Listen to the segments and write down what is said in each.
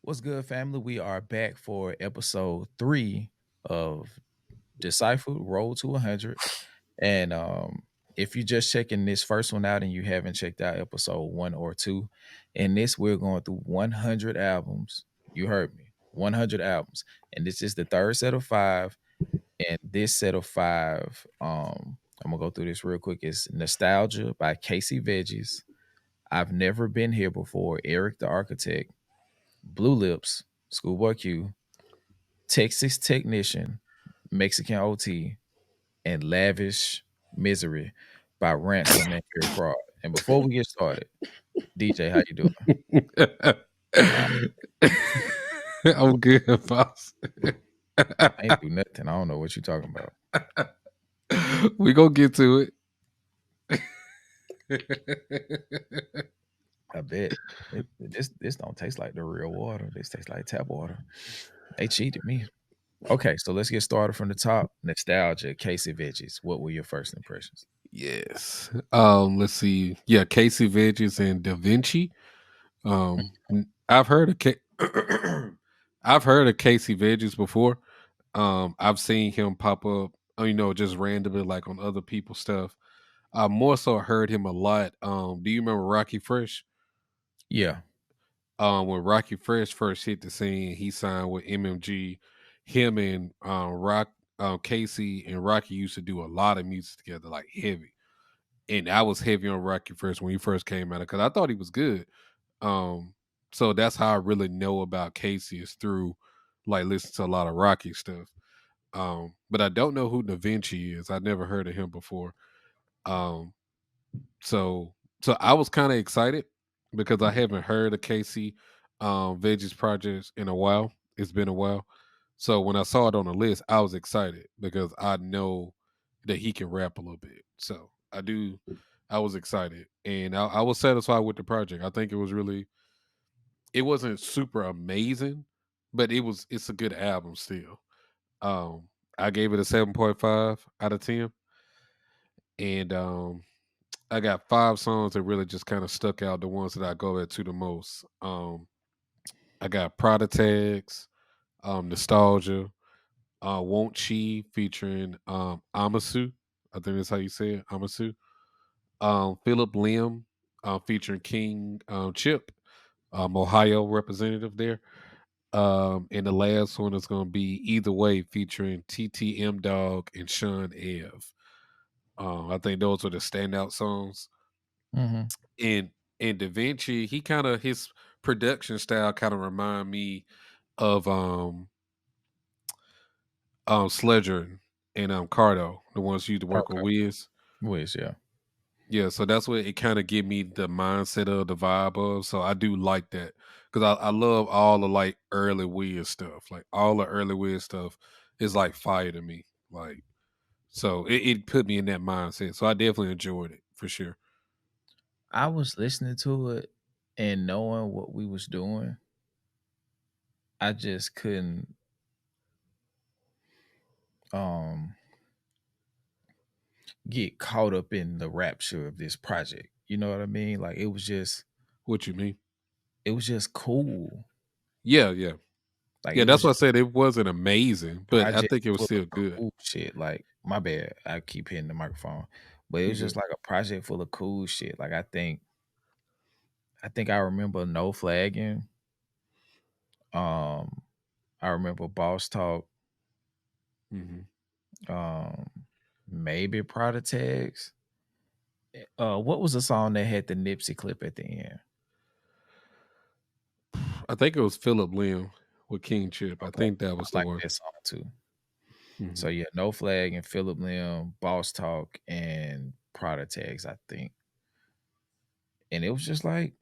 What's good, family? We are back for episode 3 of DeCypherEd Road to 100. And if you're just checking this first one out and you haven't checked out episode 1 or 2, in this, we're going through 100 albums. You heard me, 100 albums. And this is the third set of 5. And this set of 5, I'm going to go through this real quick. It's Nostalgia by Casey Veggies. I've Never Been Here Before, Eric the Architect. Blue Lips, Schoolboy Q, Texas Technician, Mexican OT, and Lavish Misery by Ransom and Pure Fraud. And before we get started, DJ, how you doing? I'm good, boss. I ain't do nothing. I don't know what you're talking about. We gonna get to it. I bet. This don't taste like the real water. This tastes like tap water. They cheated me. Okay, so let's get started from the top. Nostalgia, Casey Veggies. What were your first impressions? Yes. Let's see. Yeah, Casey Veggies and Da Vinci. I've heard of I've heard of Casey Veggies before. I've seen him pop up, just randomly, like on other people's stuff. I more so heard him a lot. Do you remember Rocky Fresh? Yeah. When Rocky Fresh first hit the scene, he signed with MMG. Him and Casey and Rocky used to do a lot of music together, like heavy. And I was heavy on Rocky Fresh when he first came out because I thought he was good. So that's how I really know about Casey is through like listening to a lot of Rocky stuff. But I don't know who Da Vinci is. I never heard of him before. Um, so I was kind of excited because I haven't heard of Casey Veggies projects in a while. It's been a while. So when I saw it on the list, I was excited because I know that he can rap a little bit. So I was excited and I was satisfied with the project. I think it wasn't super amazing, but it's a good album still. Um, I gave it a 7.5 out of 10. And I got 5 songs that really just kind of stuck out, the ones that I go back to the most. I got Prada Tags, Nostalgia, Won't She featuring Amasu. I think that's how you say it, Amasu. Philip Lim featuring King Chip, Ohio representative there. And the last one is going to be Either Way featuring TTM Dog and Sean Ev. I think those are the standout songs. Mm-hmm. And Da Vinci, he kind of his production style kind of remind me of Sledger and Cardo, the ones who used to work with Okay. Wiz. Wiz, yeah. Yeah, so that's what it kind of give me the mindset of the vibe of. So I do like that because I love all the like early Wiz stuff. Like all the early Wiz stuff is like fire to me. Like so it put me in that mindset. So I definitely enjoyed it for sure. I was listening to it and knowing what we was doing, I just couldn't um get caught up in the rapture of this project. You know what I mean? Like What you mean? it was just cool. Yeah, yeah. Like Yeah, it that's was why I just said it wasn't amazing, a but I project think it was full still of good. cool shit. Like my bad, I keep hitting the microphone. But it You was just good? like a project full of cool shit. Like I think I remember No Flagging. Um I remember Boss Talk. Hmm. Um maybe Prada Tags. What was the song that had the Nipsey clip at the end? I think it was Philip Lim with King Chip. I Okay, think that I was the like one. that song too. So Hmm. yeah, No Flag and Philip Lim, Boss Talk, and Prada Tags, I think. And it was just like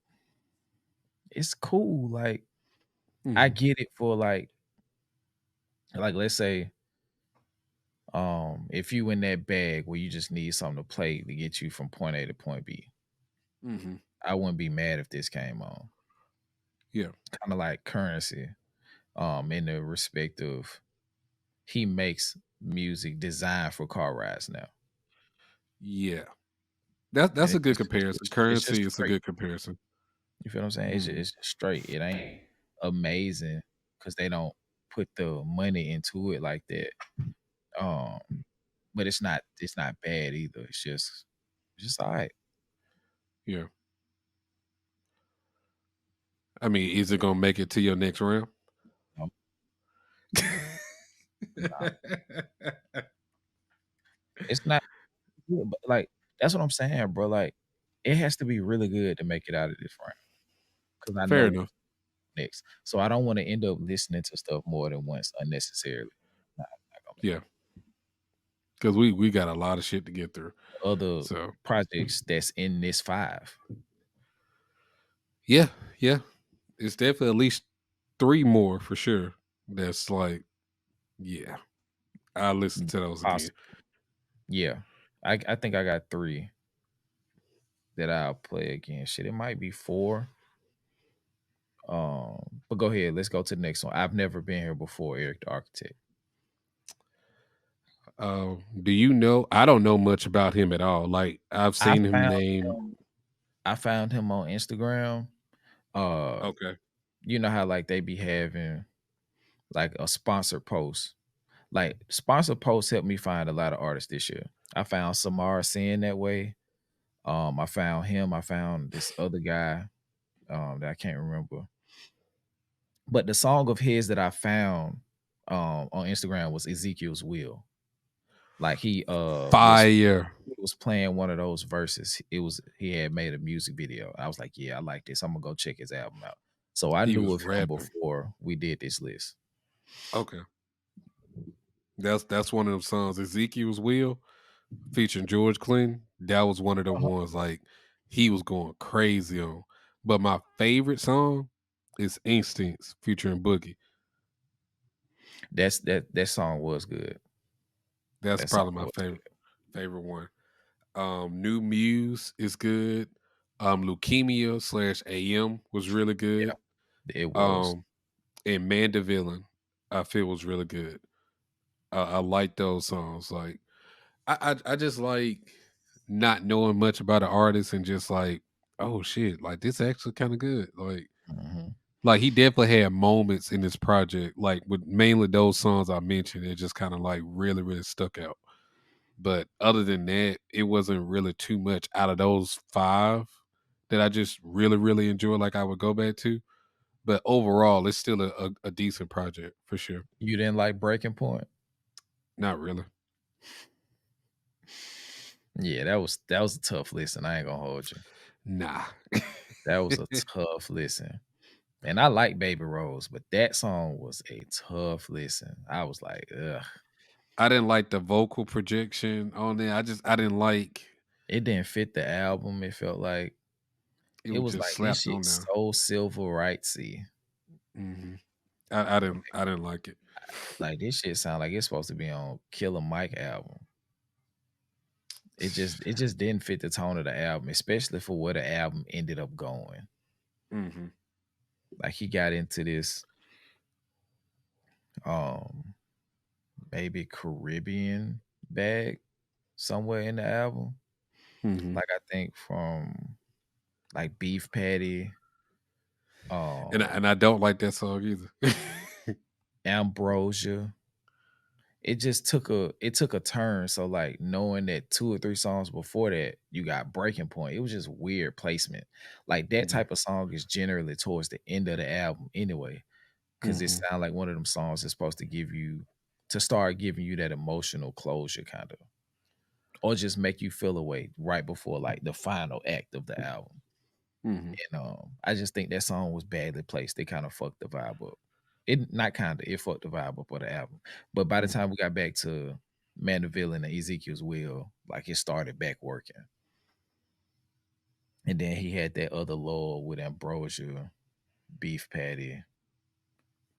it's cool. Like I Hmm. get it for like let's say if you in that bag where you just need something to play to get you from point A to point B, Hmm. I wouldn't be mad if this came on. Yeah, Kind of like Currency, in the respect of he makes music designed for car rides now. yeah. And That's a good comparison. it's just Currency is a straight. good comparison. You feel what I'm saying? Hmm. It's just straight. It ain't amazing because they don't put the money into it like that. Um, but it's not bad either. It's just all right. Yeah. I mean, is it gonna make it to your next round? Um, nah, it's not good, but like that's what I'm saying, bro. Like it has to be really good to make it out of this round because I Fair know enough. next. So I don't want to end up listening to stuff more than once unnecessarily. Not gonna Yeah, because we got a lot of shit to get through. do other So projects that's in this five. yeah, yeah, it's definitely at least 3 more for sure. That's like, yeah, I'll listen to those again. Possible. Yeah. I think I got three that I'll play again. Shit, it might be four. But go ahead, let's go to the next one. I've never been here before, Eric the Architect. Do you know? I don't know much about him at all. Like I've I seen him found name. him I found him on Instagram. Uh, Okay, you know how like they be having like a sponsored post. Like sponsored posts helped me find a lot of artists this year. I found Samara Sin that way. I found him. I found this other guy that I can't remember. But the song of his that I found on Instagram was Ezekiel's Will. Like he fire. was playing one of those verses. He had made a music video. I was like, yeah, I like this. I'm gonna go check his album out. So I He knew was of him rapping. before we did this list. Okay, that's one of them songs. Ezekiel's Will featuring George Clinton. That was one of the Uh-huh. ones like he was going crazy on. But my favorite song is Instincts featuring Boogie. That song was good. That's That song probably my was favorite one. New Muse is good. Leukemia slash AM was really good. good. Yeah, it was. Um, and Mandavillain, I feel was really good. I like those songs. Like I just like not knowing much about an artist and just like, oh shit, like this actually kind of good. Mhm. Like he definitely had moments in this project, like with mainly those songs I mentioned, it just kind of like really, really stuck out. But other than that, it wasn't really too much out of those 5 that I just really, really enjoy. Like I would go back to. But overall, it's still a decent project for sure. You didn't like Breaking Point? Not really. Yeah, that was a tough listen. I ain't gonna hold you. Nah. That was a tough listen. And I like Baby Rose, but that song was a tough listen. I was like, ugh. I didn't like the vocal projection on there. I didn't like It didn't fit the album. It felt like it it was was just like this slapped shit on there. so civil rightsy. Hmm. I didn't like it. Like this shit sound like it's supposed to be on Killer Mike album. It just didn't fit the tone of the album, especially for where the album ended up going. Hmm. Like he got into this um maybe Caribbean bag somewhere in the album. Hmm. Like I think from like Beef Patty, um, And I don't like that song either. Ambrosia. It took a turn. So like knowing that 2 or 3 songs before that you got Breaking Point, it was just weird placement. Like that Hmm. type of song is generally towards the end of the album anyway, because it Hmm. sounds like one of them songs is supposed to start giving you that emotional closure kind of, or just make you feel away right before like the final act of the album. Hmm. And I just think that song was badly placed. They kind of fucked the vibe up. It not kind of it fucked the vibe up of the album. But by the time we got back to Mandeville and Ezekiel's Will, like it started back working. And then he had that other lull with Ambrosia, Beef Patty. I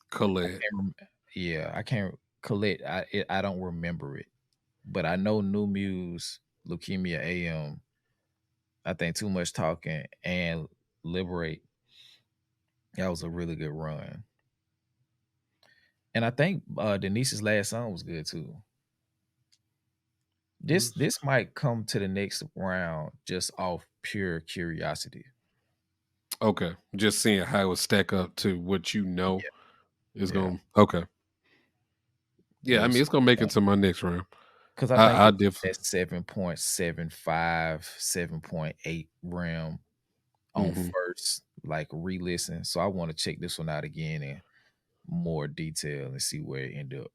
Colette. can't yeah, I can't collect. I don't remember it, but I know New Muse, Leukemia AM. I think Too Much Talking and Liberate. That was a really good run. And I think Denise's last song was good too. This might come to the next round just off pure curiosity. Okay, just seeing how it would stack up to what you know Yeah, is yeah. going. Okay, It yeah. I mean, was it's gonna make it to my next round. because I think I it's diff. at 7.75, 7.8 RAM on Hmm. first, like re-listen. So I want to check this one out again in more detail and see where it ended up.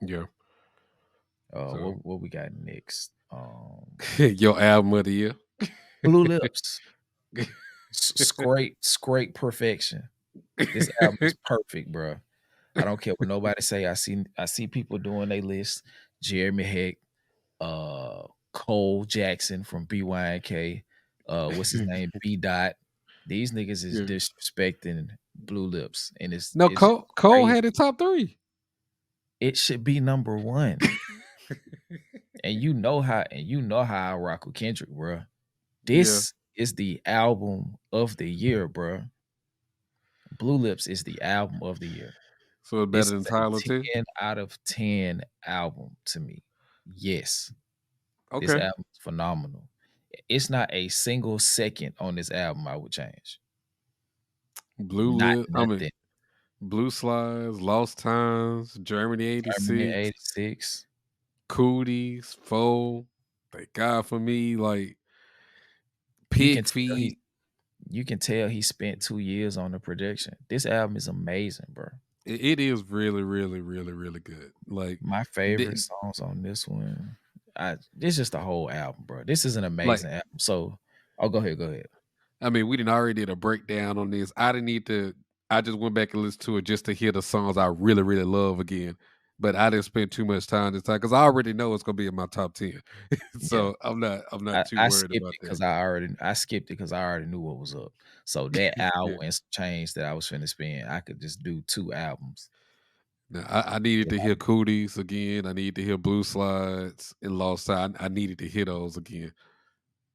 Yeah. So What we got next? your album of the year. Blue Lips. Scrape perfection. This album is perfect, bro. I don't care what nobody say. I see people doing their list. Jeremy Heck, uh, Cole Jackson from BYNK, what's his name? B Dot. These niggas is Yeah. disrespecting Blue Lips, and No, it's just Cole crazy. had it top three. It should be number one. And you know how I rock with Kendrick, bro. Yeah. This is the album of the year, bro. Blue Lips is the album of the year. So it's better This than is a Tyler too. 10 out of 10 album to me. Yes, this Okay. album is phenomenal. It's not a single second on this album I would change. Blue Not Lip. I mean, nothing. Blue Slides, Lost Times, Germany Germany '86, 86. Cooties, Foe. Thank God for me. Like You can Pig tell he Feet. you can tell he spent 2 years on the production. This album is amazing, bro. It is really, really, really, really good. Like, My favorite di- songs on this one. This is the whole album, bro. This is an like amazing album. So, oh, go ahead, go ahead. I mean, we didn't already did a breakdown on this. I didn't need to. I just went back and listened to it just to hear the songs I really, really love again. But I didn't spend too much time this time because I already know it's gonna be in my top 10. Yeah. So I'm not I, too I worried skipped about it that. because I skipped it because I already knew what was up. So that hour Yeah. and some change that I was finna spend, I could just do 2 albums. Now, I needed Yeah. to hear Cooties again. I needed to hear Blue Slides and Lost Side. I needed to hear those again.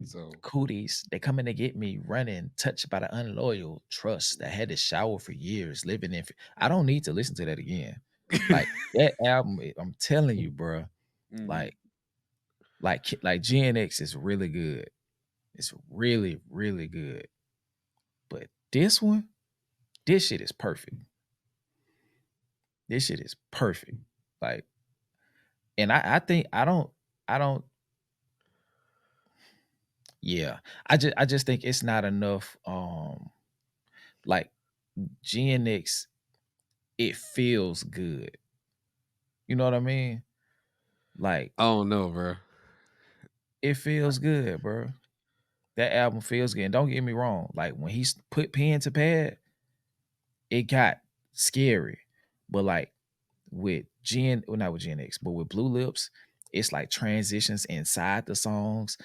So Cooties, they coming to get me running, touched by the unloyal trust that had to shower for years, living in. I don't need to listen to that again. Like that album, I'm telling you, bro. Mhm. Like, like GNX is really good. It's really, really good. But this one, this shit is perfect. This shit is perfect. Like, and I think I don't yeah. I just think it's not enough like GNX, it feels good. You know what I mean? Like I don't know, bro. it feels good, bro. That album feels good. And don't get me wrong. Like when he's put pen to pad, it got scary. But like with well, not with GNX, but with Blue Lips, it's like transitions inside the songs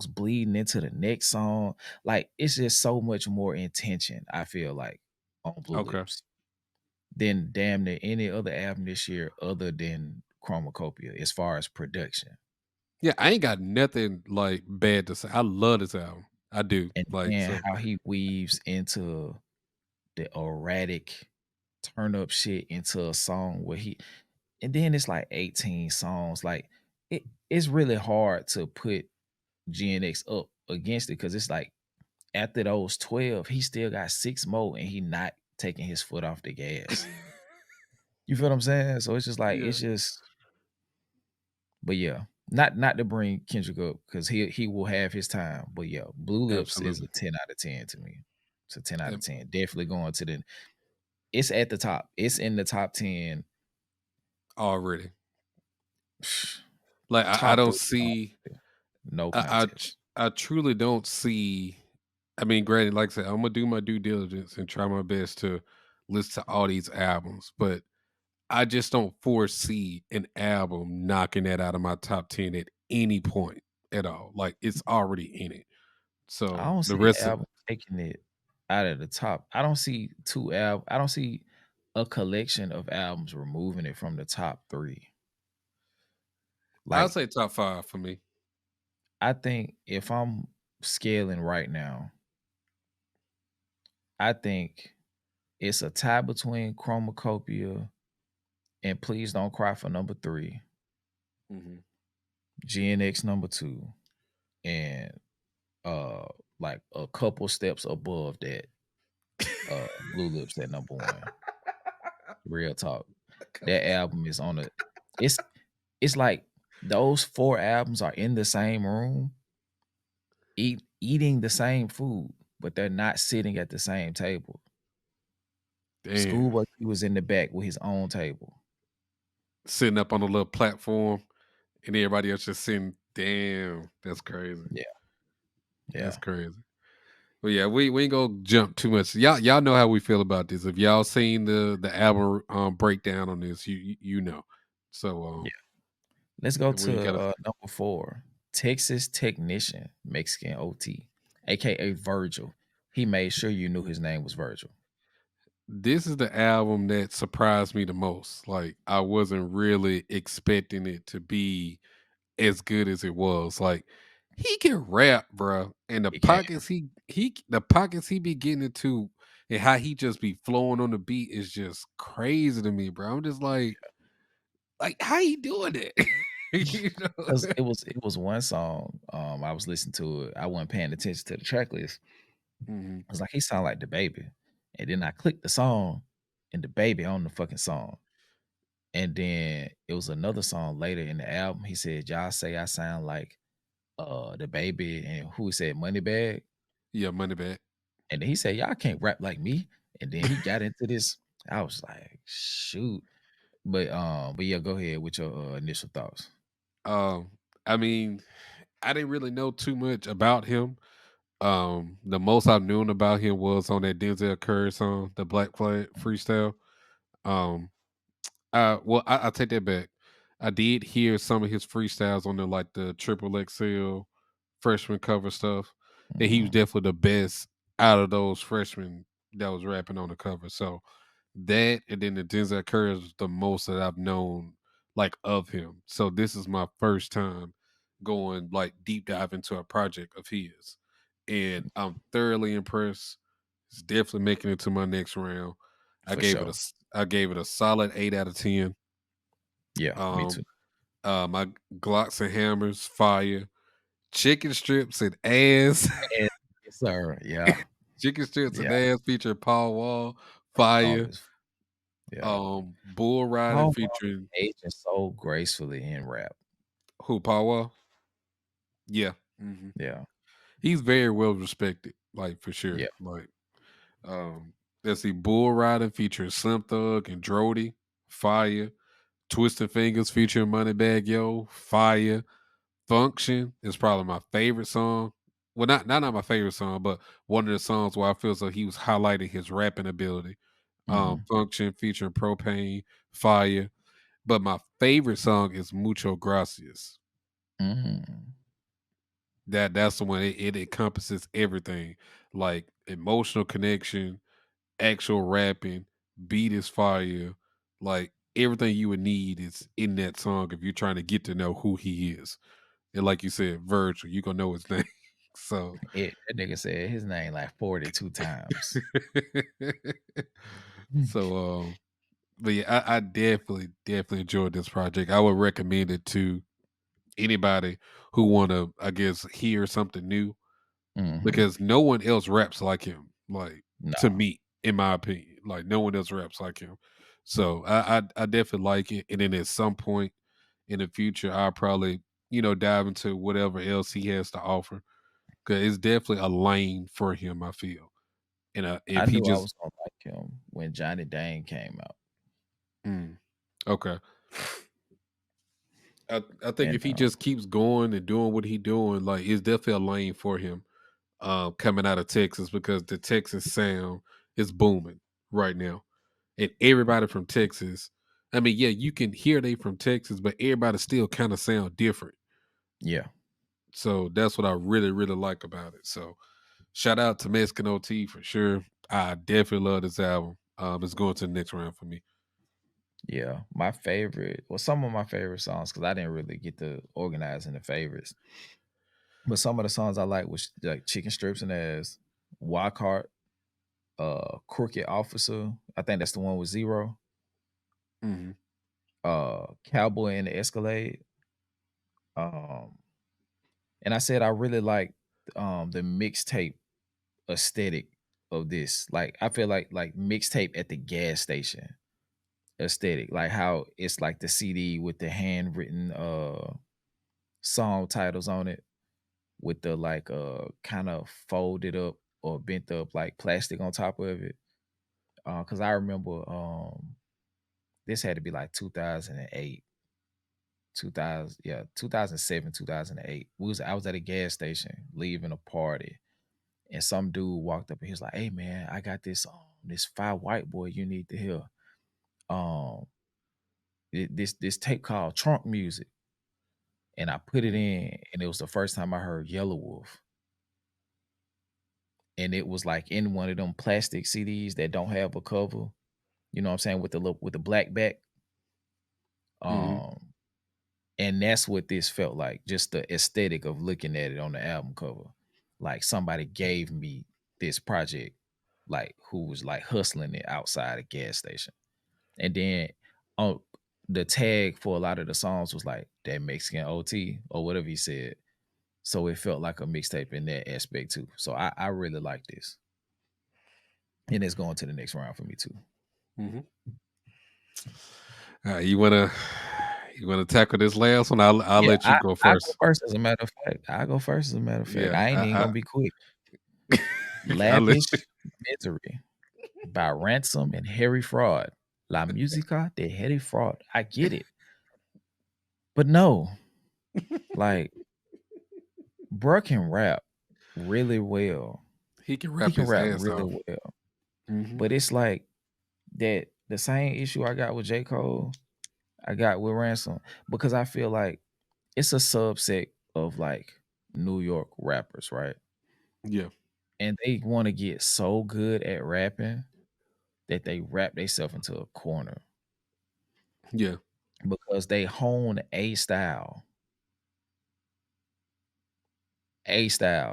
bleeding into the next song. Like it's just so much more intention, I feel like, on Blue Okay. Lips than damn near any other album this year other than Chromacopia as far as production. Yeah, I ain't got nothing like bad to say. I love this album. I do. And Like then so. how he weaves into the erratic turn up shit into a song where he and then it's like 18 songs. Like it's really hard to put GNX up against it because it's like after those 12, he still got 6 more and he not taking his foot off the gas. You feel what I'm saying? So it's just like Yeah, it's just but yeah. Not to bring Kendrick up because he will have his time. But yeah, Blue Lips is a absolutely. 10 out of 10 to me. It's a 10 out of Yep, 10. Definitely going to the it's at the top. It's in the top 10, already. Like I top don't 3. see. No I contest. I truly don't see. I mean, granted, like I said, I'm gonna do my due diligence and try my best to listen to all these albums, but I just don't foresee an album knocking that out of my top 10 at any point at all. Like it's already in it. I So don't the see an rest of album taking it out of the top. I don't see a collection of albums removing it from the top 3. I'll Like, say top 5 for me. I think if I'm scaling right now, I think it's a tie between Chromacopia and Please Don't Cry for number 3, Mhm. GNX number 2, and uh like a couple steps above that. Blue Lips at number one. Real talk. That album is on a it's it's like those 4 albums are in the same room, eating the same food, but they're not sitting at the same table. Damn. Schoolboy Q was in the back with his own table. Sitting up on a little platform and everybody else just sitting. Damn, that's crazy. Yeah, That's yeah, crazy. But yeah, we ain't gonna jump too much. Y'all know how we feel about this. If y'all seen the album breakdown on this, you know. So yeah. Let's go we to, gotta. number 4, Texas Technician, Mexican OT, AKA Virgil. He made sure you knew his name was Virgil. This is the album that surprised me the most. Like I wasn't really expecting it to be as good as it was. Like he can rap, bro, and He can. the pockets he be getting into, and how he just be flowing on the beat is just crazy to me, bro. I'm just like how he doing it? You know? 'Cause it was one song, I was listening to it, I wasn't paying attention to the track list. Mhm. I was like, "He sound like the Baby," and then I clicked the song, and the Baby on the fucking song, and then it was another song later in the album, he said, "Y'all say I sound like, the Baby," and who he said, Moneybagg, Yeah, money back. and then he said, "Y'all can't rap like me," and then he got into this. I was like, "Shoot," but yeah, go ahead with your, initial thoughts. um, I mean, I didn't really know too much about him. The most I've known about him was on that Denzel Curry song, the Black Flag freestyle. Um, well, I take that back. I did hear some of his freestyles on the Triple XL freshman cover stuff, and he was Mhm, definitely the best out of those freshmen that was rapping on the cover. So that, and then the Denzel Curry is the most that I've known like of him. So this is my first time going like deep dive into a project of his, and I'm thoroughly impressed. It's definitely making it to my next round. for sure. I gave it a solid 8 out of 10. Yeah, me Um, too. my Glocks and Hammers, fire. Chicken strips and ass. And yes, sir. Yeah, Chicken strips and yeah. ass featuring Paul Wall, Song fire. is yeah. Bull riding Paul Wall featuring aging so gracefully in rap. who? Paul Wall. Yeah, hmm Yeah, he's very well respected, like for yeah. sure. Like, um, let's see, Bull riding featuring Slim Thug and Drody, fire. Twisted Fingers featuring Moneybag Yo, fire. Function is probably my favorite song. Well, not my favorite song, but one of the songs where I feel so he was highlighting his rapping ability. Mhm. Function featuring Propane, Fire. But my favorite song is Mucho Gracias. Mm. That's the one, it encompasses everything, like emotional connection, actual rapping, beat is fire, like everything you would need is in that song if you're trying to get to know who he is. And like you said, Virgil, you gonna know his name. So That nigga said his name like 42 times. so but yeah, I definitely enjoyed this project. I would recommend it to anybody who wanna, I guess, hear something new, Mhm. because no one else raps like him. Like, to Nah, me, in my opinion. Like no one else raps like him. So I definitely like it. And then at some point in the future, I'll probably, dive into whatever else he has to offer. Cause it's definitely a lane for him, I feel. And I if he knew I just was gonna like him when Johnny Dane came out, mm, okay. I think and, if he just keeps going and doing what he doing, like it's definitely a lane for him, coming out of Texas, because the Texas sound is booming right now. And everybody from Texas, I mean, yeah, you can hear they from Texas, but everybody still kind of sound different. yeah, So that's what I really, really like about it. So shout out to Mexican OT for sure. I definitely love this album. It's going to the next round for me. yeah. My favorite well, some of my favorite songs, because I didn't really get to organize in the favorites, but some of the songs I like was like Chicken Strips and Ass, Walk Heart, Crooked Officer. I think that's the one with Zero. Hmm. Cowboy in the Escalade. And I said I really like. the mixtape aesthetic of this. Like I feel like mixtape at the gas station aesthetic, like how it's like the CD with the handwritten song titles on it with the like kind of folded up or bent up like plastic on top of it. Cause I remember this had to be like 2008, 2000, yeah, 2007, 2008. I was at a gas station leaving a party, and some dude walked up and he was like, "Hey man, I got this fire white boy you need to hear. Um this tape called Trunk Music." And I put it Mhm. in, and it was the first time I heard Yellow Wolf. And it was like in one of them plastic CDs that don't have a cover, you know what I'm saying, with the black back. Mhm. Um, and that's what this felt like, just the aesthetic of looking at it on the album cover. Like somebody gave me this project, like who was like hustling it outside a gas station. And then on the tag for a lot of the songs was like that Mexican OT or whatever he said. So it felt like a mixtape in that aspect too. So I really like this. And it's going to the next round for me too. Mhm. You wanna tackle this last one? I'll Yeah, let you go I go first. first as a matter of fact. I go first as a matter of fact. Yeah, I ain't even I gonna be quick. I'll let Lavish Misery by Ransom and Harry Fraud. La Musica de Harry Fraud. I get it. But no, like bruh can rap really well. he can He rap can his rap ass really off. well. Mhm. But it's like that the same issue I got with J. Cole, I got with Ransom. Because I feel like it's a subset of like New York rappers, right? Yeah, And they want to get so good at rapping that they rap themselves into a corner yeah, because they hone a style,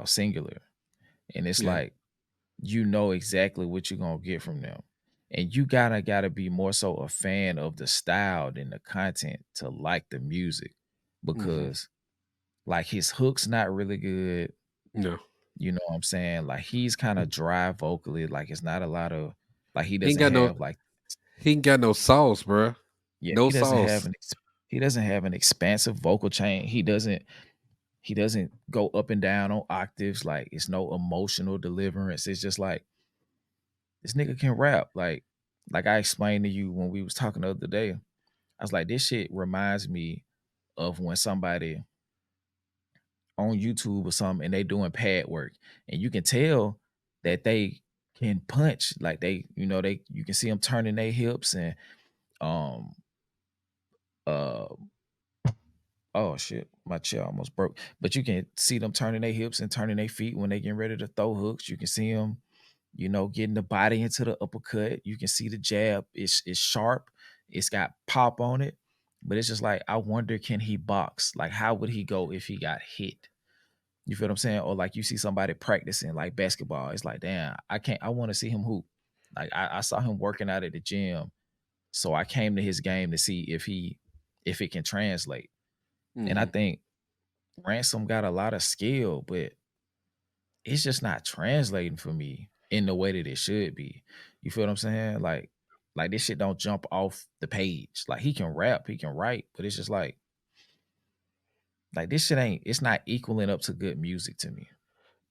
singular. And it's yeah. like you know exactly what you're gonna get from them. And you gotta be more so a fan of the style than the content to like the music Mhm. because like his hook's not really good. No. You know what I'm saying? Like he's kind of dry vocally, like it's not a lot of like He ain't got no he ain't got no sauce, bruh. yeah, No sauce. he doesn't have an expansive vocal chain. He doesn't go up and down on octaves. Like it's no emotional deliverance. It's just like this nigga can rap. Like I explained to you when we was talking the other day. I was like, this shit reminds me of when somebody on YouTube or something and they doing pad work. And you can tell that they can punch. Like you can see them turning their hips and um uh oh shit, my chair almost broke. But you can see them turning their hips and turning their feet when they getting ready to throw hooks. You can see them, getting the body into the uppercut. You can see the jab. It's sharp. It's got pop on it. But it's just like I wonder, can he box? Like how would he go if he got hit? You feel what I'm saying? Or like you see somebody practicing like basketball. It's like, damn, I can't. I want to see him hoop. Like I saw him working out at the gym, so I came to his game to see if it can translate. And I Mhm. think Ransom got a lot of skill, but it's just not translating for me in the way that it should be. You feel what I'm saying? Like this shit don't jump off the page. Like he can rap, he can write, but it's just like this shit ain't it's not equaling up to good music to me.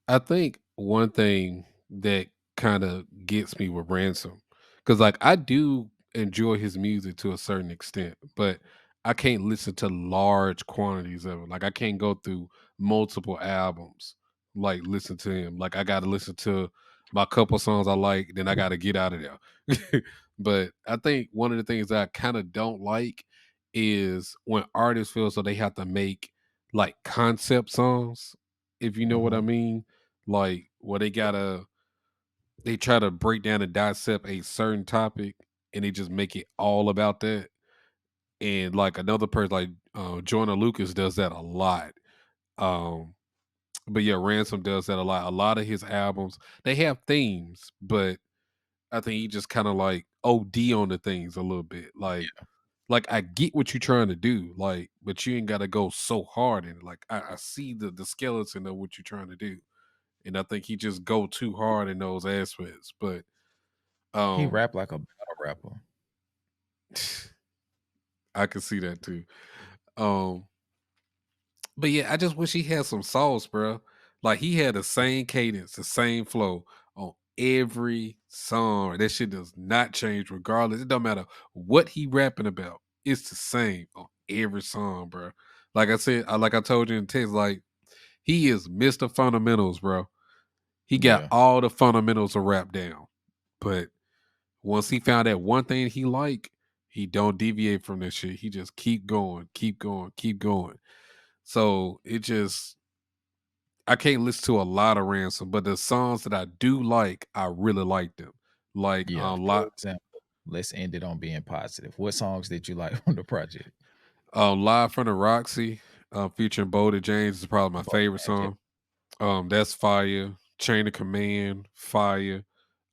I think one thing that kind of gets me with Ransom, because like I do enjoy his music to a certain extent, but I can't listen to large quantities of it. Like I can't go through multiple albums, like listen to him. Like I got to listen to my couple songs I like, then I got to get out of there. But I think one of the things that I kind of don't like is when artists feel so they have to make like concept songs, if you know what I Mhm. mean, like where they try to break down and dissect a certain topic and they just make it all about that. And like another person like Joyner Lucas does that a lot. Um but yeah, Ransom does that a lot. A lot of his albums, they have themes, but I think he just kind of like OD on the things a little bit. Like I get what you're trying to do, like, but you ain't gotta go so hard in it. Like I see the skeleton of what you're trying to do. and I think he just go too hard in those aspects. But He um, rap like a battle rapper. I can see that too. Um, but yeah, I just wish he had some sauce, bro. Like he had the same cadence, the same flow on every song. That shit does not change regardless. It don't matter what he rapping about. It's the same on every song, bro. Like I said, like I told you in text, like he is Mr. Fundamentals, bro. He got Yeah. all the fundamentals of rap down. But once he found that one thing he like, he don't deviate from that shit. He just keep going, keep going, keep going. So it just I can't listen to a lot of Ransom, but the songs that I do like, I really like them. Like Yeah. a For lot example, let's end it on being positive. What songs did you like from the project? Live from the Roxy, featuring Boda James is probably my Both favorite James, yeah. song. That's fire. Chain of Command, fire.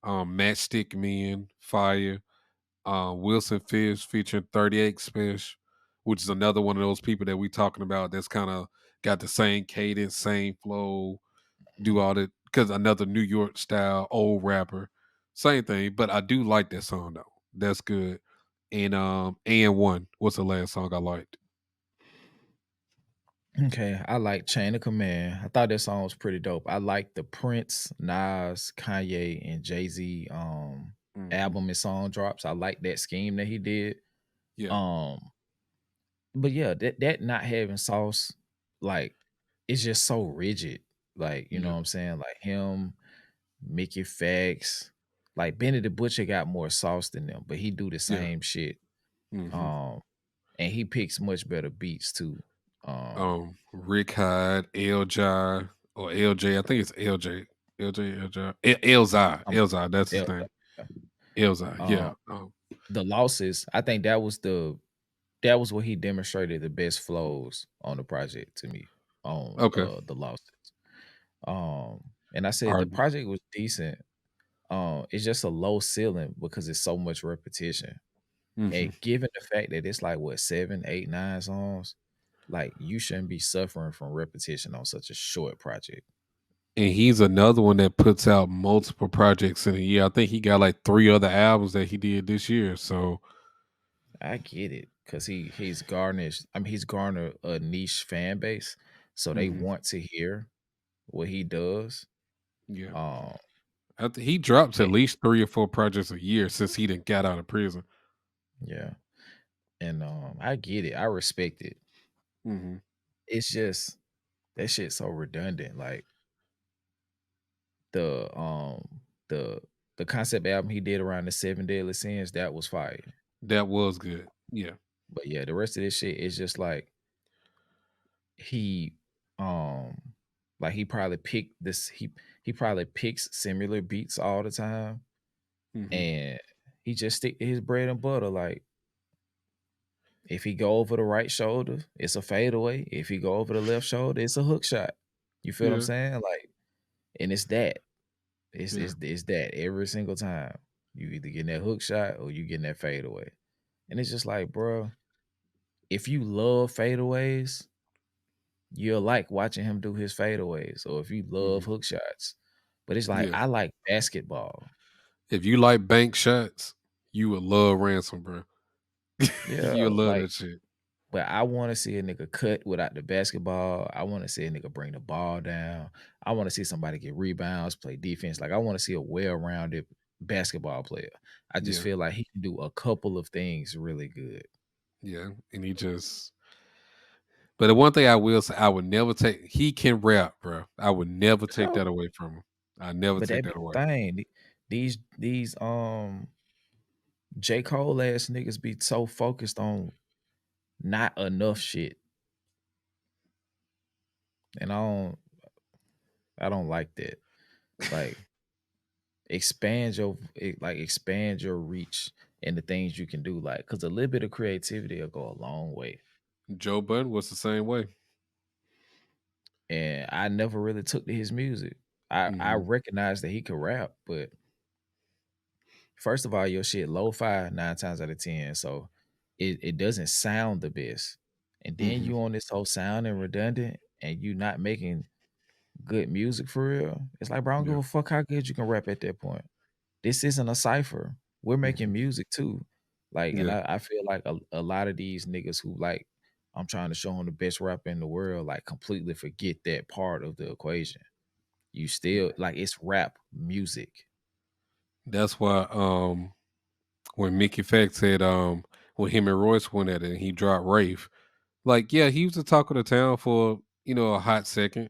Matchstick Men, fire. Wilson Fish featuring 38 Special, which is another one of those people that we talking about that's kind of got the same cadence, same flow, do all that because another New York style old rapper. Same thing, but I do like that song though. That's good. And one. What's the last song I liked? Okay, I like Chain of Command. I thought that song was pretty dope. I like the Prince, Nas, Kanye, and Jay-Z Hmm. album and song drops. I like that scheme that he did. Yeah, Um, but yeah, that not having sauce, like, it's just so rigid. Like, you know yeah, what I'm saying? Like him, Mickey Fax, like Benny the Butcher got more sauce than them, but he do the yeah. same shit. Hmm. Um, and he picks much better beats too. Rick Hyde, LJ or LJ. I think it's LJ. LJ, LJ, Elzai. Um, Elzai, that's his L- name. Elzai, um, yeah. the losses, I think that was what he demonstrated the best flows on the project to me on Okay. the losses. And I said All the right. project was decent. It's just a low ceiling because it's so much repetition. Hmm. And given the fact that it's like what 7, 8, 9 songs, like you shouldn't be suffering from repetition on such a short project. And he's another one that puts out multiple projects in a year. I think he got like 3 other albums that he did this year. So I get it because he's garnished. I mean, he's garnered a niche fan base, so they mhm, want to hear what he does. yeah. Um, He drops at and- least 3 or 4 projects a year since he done got out of prison. yeah, and I get it. I respect it. Hmm. It's just that shit so redundant. Like the the the concept album he did around the Seven Deadly Sins, that was fire. That was good. Yeah. But yeah, the rest of this shit is just like he um like he probably picked this he probably picks similar beats all the time Hmm. and he just stick to his bread and butter. Like if he go over the right shoulder, it's a fadeaway. If he go over the left shoulder, it's a hook shot. You feel what I'm Yeah. saying? Like, and it's that. It's Yeah. it's it's that every single time. You either getting that hook shot or you getting that fadeaway. And it's just like, bro, if you love fadeaways, you'll like watching him do his fadeaways. Or if you love Hmm. hook shots. But it's like Yeah. I like basketball. If you like bank shots, you would love Ransom, bro. Yeah, You'll love like that shit. but I want to see a nigga cut without the basketball. I want to see a nigga bring the ball down. I want to see somebody get rebounds, play defense. Like I want to see a well-rounded basketball player. I just Yeah. feel like he can do a couple of things really good. Yeah. And he just but the one thing I will say, I would never take he can rap, bro. I would never take So, that away from him. I never but take that be that away. the thing. These J. Cole ass niggas be so focused on not enough shit. And I don't like that. Like expand your reach and the things you can do, like because a little bit of creativity will go a long way. Joe Budden was the same way. And I never really took to his music. I Hmm. recognize that he could rap, but first of all, your shit lo-fi 9 times out of 10, so it doesn't sound the best. And then Hmm. you on this whole sound and redundant, and you not making good music for real, it's like, bro, I don't give Yeah. a fuck how good you can rap at that point. This isn't a cipher. We're making Mhm. music too. Like, and Yeah. I feel like a lot of these niggas who like, I'm trying to show them the best rapper in the world, like completely forget that part of the equation. You Yeah. still like it's rap music. That's why when Mickey Fact said when him and Royce went at it and he dropped Rafe, like yeah, he was the talk of the town for, a hot second,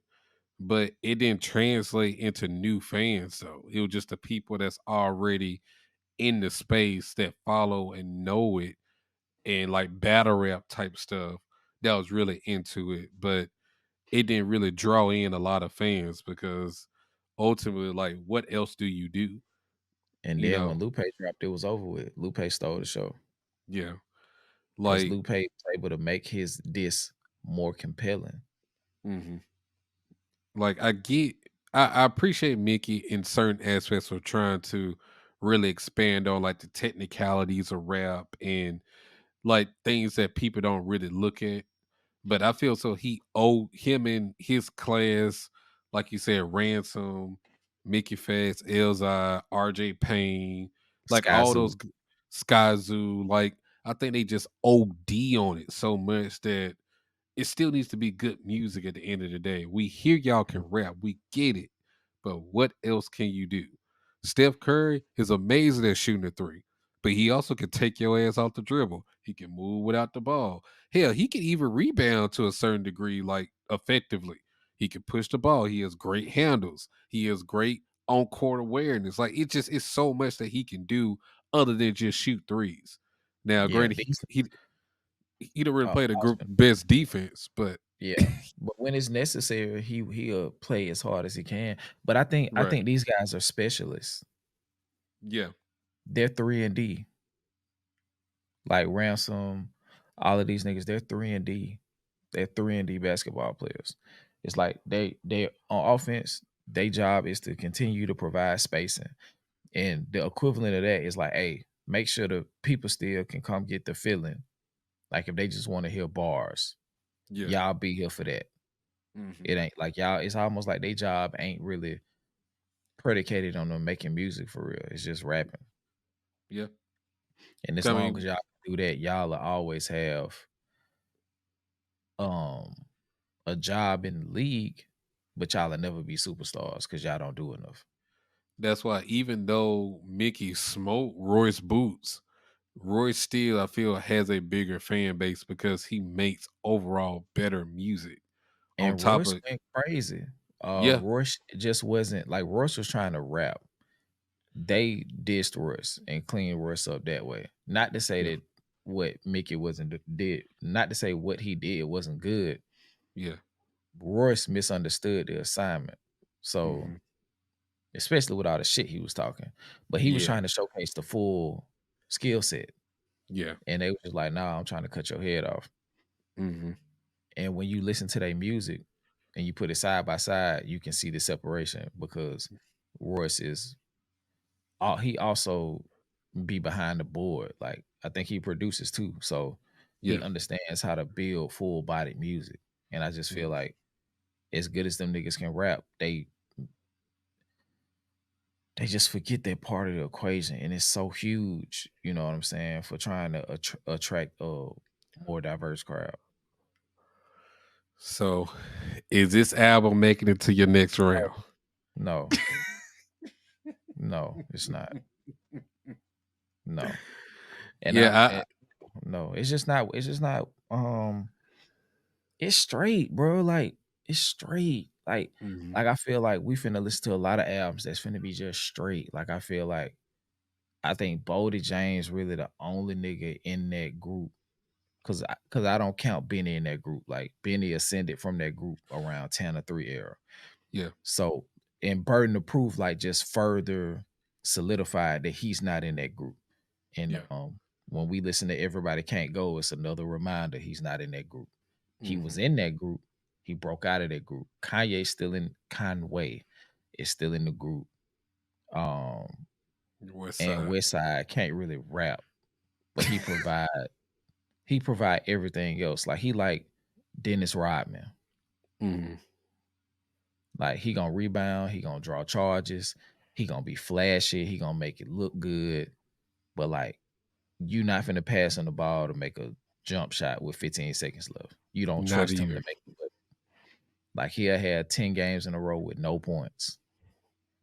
but it didn't translate into new fans though. It was just the people that's already in the space that follow and know it and like battle rap type stuff that was really into it. But it didn't really draw in a lot of fans because ultimately, like, what else do you do? And You then when know, Lupe dropped, it was over with. Lupe stole the show yeah. because Like, Lupe was able to make his diss more compelling. mhm. Like I appreciate Mickey in certain aspects of trying to really expand on like the technicalities of rap and like things that people don't really look at. But I feel so he owed him in his class, like you said, Ransom, Mickey Fats, Elzai, RJ Payne, like Sky all Zoo. those Sky Zoo, like I think they just OD on it so much that it still needs to be good music at the end of the day. We hear y'all can rap, we get it, but what else can you do? Steph Curry is amazing at shooting a three, but he also can take your ass off the dribble. He can move without the ball. Hell, he can even rebound to a certain degree, like effectively. He can push the ball. He has great handles. He has great on court awareness. Like it just is so much that he can do other than just shoot threes. Now, Yeah, granted, these he don't really oh, play the I was group gonna best defense, but yeah. But when it's necessary, he'll play as hard as he can. But I right, think these guys are specialists. yeah, They're 3 and D. Like Ransom, all of these niggas, they're 3 and D. They're 3 and D basketball players. It's like they on offense, their job is to continue to provide spacing. And the equivalent of that is like, hey, make sure the people still can come get the feeling. Like if they just want to hear bars, yeah, y'all be here for that. hmm, It ain't like y'all, it's almost like their job ain't really predicated on them making music for real. It's just rapping. yeah. And as I long as mean, y'all do that, y'all will always have um a job in the league, but y'all will never be superstars because y'all don't do enough. that's why even though Mickey smoked Royce Boots, Royce still I feel has a bigger fan base because he makes overall better music. On And top Royce of went crazy. yeah, Royce just wasn't like Royce was trying to rap. They dissed Royce and cleaned Royce up that way. Not to say yeah, that what Mickey wasn't did, not to say what he did wasn't good. yeah, Royce misunderstood the assignment. So, hmm, especially with all the shit he was talking, but he was yeah, trying to showcase the full skill set. yeah, And they was just like, nah, I'm trying to cut your head off. hmm, And when you listen to their music and you put it side by side, you can see the separation because Royce is he also be behind the board. Like I think he produces too. So he yeah, understands how to build full bodied music. And I just feel mhm. like as good as them niggas can rap, they just forget that part of the equation, and it's so huge. You know what I'm saying? For trying to attract a more diverse crowd. So is this album making it to your next round? No, no, it's not. No, and Yeah, no, it's just not. It's just not. It's straight, bro. Like it's straight. mhm, Like I feel like we finna listen to a lot of albums that's finna be just straight. Like I feel like I think Boldy James really the only nigga in that group because I don't count Benny in that group. Like Benny ascended from that group around 10 or 3 era. yeah, So and Burden of Proof like just further solidified that he's not in that group. And yeah, when we listen to Everybody Can't Go, it's another reminder he's not in that group. He was mhm. in that group. He broke out of that group. Conway is still in the group. Um, West and Side. Westside can't really rap, but he provide everything else. Like he like Dennis Rodman. Mhm. Like he gonna rebound, he gonna draw charges, he gonna be flashy, he gonna make it look good. But like you not finna pass him the ball to make a jump shot with 15 seconds left. You don't Not trust him to even. make it. Like he'll had 10 games in a row with no points.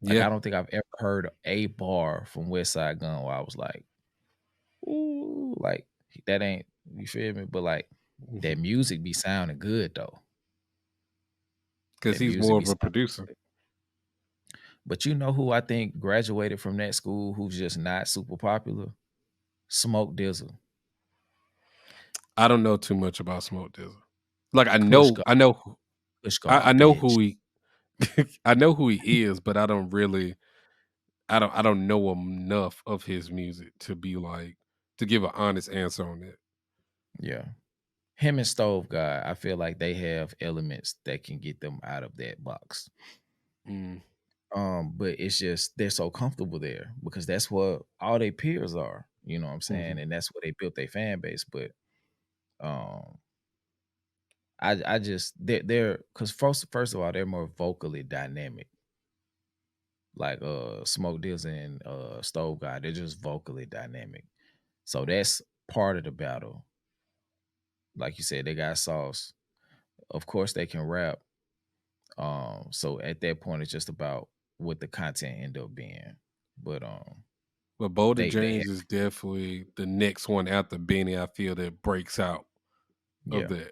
Like Yeah, I don't think I've ever heard a bar from West Side Gun where I was like, ooh, like that ain't you feel me? But like that music be sounding good though. because That he's music more be of a sounding producer. good. But you know who I think graduated from that school who's just not super popular? Smoke Dizzle. I don't know too much about Smoke Dizzle. Like I Kush know, God, I know, Kush I God, know bitch. who he, I know who he is, but I don't know enough of his music to be like to give an honest answer on that. Yeah. Him and Stove God, I feel like they have elements that can get them out of that box. Mm, But it's just they're so comfortable there because that's what all their peers are, you know what I'm mhm. saying? And that's what they built their fan base. But um I just they're because first of all, they're more vocally dynamic. Like Smoke Dills and Stove God, they're just vocally dynamic. So that's part of the battle. Like you said, they got sauce. Of course they can rap. So at that point it's just about what the content end up being. But But Boulder they James have, is definitely the next one after Benny. I feel that breaks out of yeah. that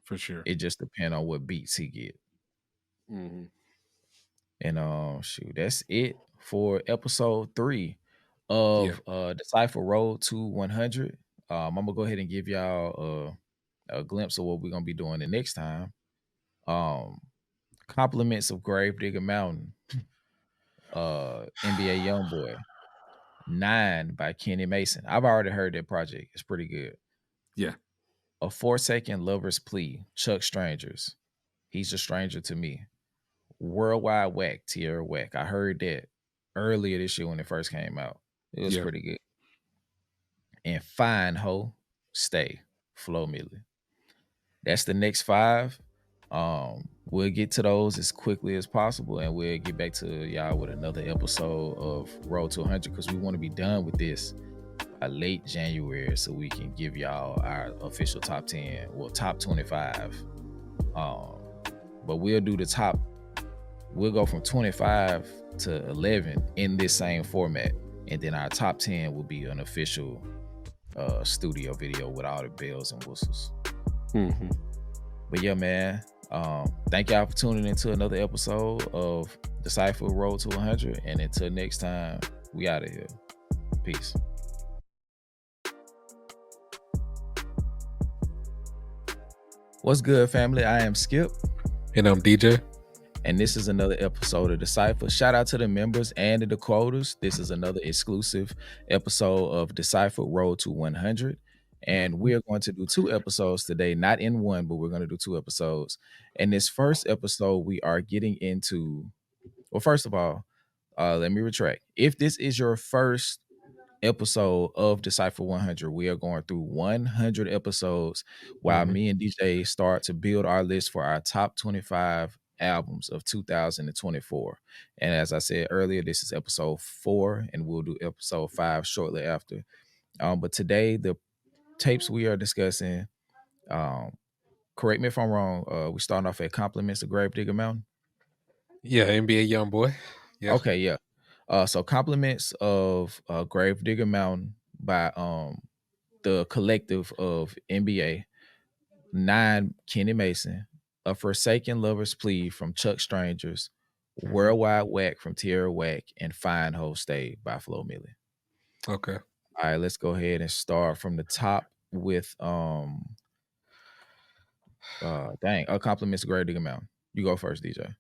for sure. It just depends on what beats he get. Hmm. And shoot, that's it for episode 3 Yeah, of Decipher Road to 100. I'm gonna go ahead and give y'all a glimpse of what we're gonna be doing the next time. Um, Compliments of Gravedigger Mountain, NBA Youngboy, 9 by Kenny Mason. I've already heard that project. It's pretty good. yeah, A 4-second lover's plea, Chuck Strangers. He's a stranger to me. Worldwide Whack, Tierra Whack. I heard that earlier this year when it first came out. It was yeah. pretty good. And Fine Ho, Stay, Flo Milli. That's the next 5. We'll get to those as quickly as possible, and we'll get back to y'all with another episode of Road to 100 because we want to be done with this by late January so we can give y'all our official top 10, well, top 25. Um, but we'll do the top. We'll go from 25 to 11 in this same format, and then our top 10 will be an official studio video with all the bells and whistles. Hmm. But yeah, man, thank y'all for tuning into another episode of Decipher Road to 100. And until next time, we out of here. Peace. What's good, family? I am Skip, And I'm DJ. and this is another episode of Decipher. Shout out to the members and the quotas. This is another exclusive episode of Decipher Road to 100. And Mhm. we're going to do 2 episodes today, not in one, but we're going to do 2 episodes. In this first episode, we are getting into, well, first of all, let me retract. If this is your first episode of Decipher 100, we are going through 100 episodes while Mhm. me and DJ start to build our list for our top 25 albums of 2024. And as I said earlier, this is episode 4, and we'll do episode 5 shortly after. But today, the tapes we are discussing, um, correct me if I'm wrong, we starting off at Compliments of Gravedigger Mountain. Yeah, NBA young boy. Yeah. Okay, yeah. So Compliments of Gravedigger Mountain by the collective of NBA, 9 Kenny Mason, A Forsaken Lover's Plea from Chuck Strangers, Hmm. Worldwide Whack from Tierra Whack, and Fine Ho Stay by Flo Milli. Okay. All right, let's go ahead and start from the top with Compliments of Gravedigger Mountain. You go first, DJ.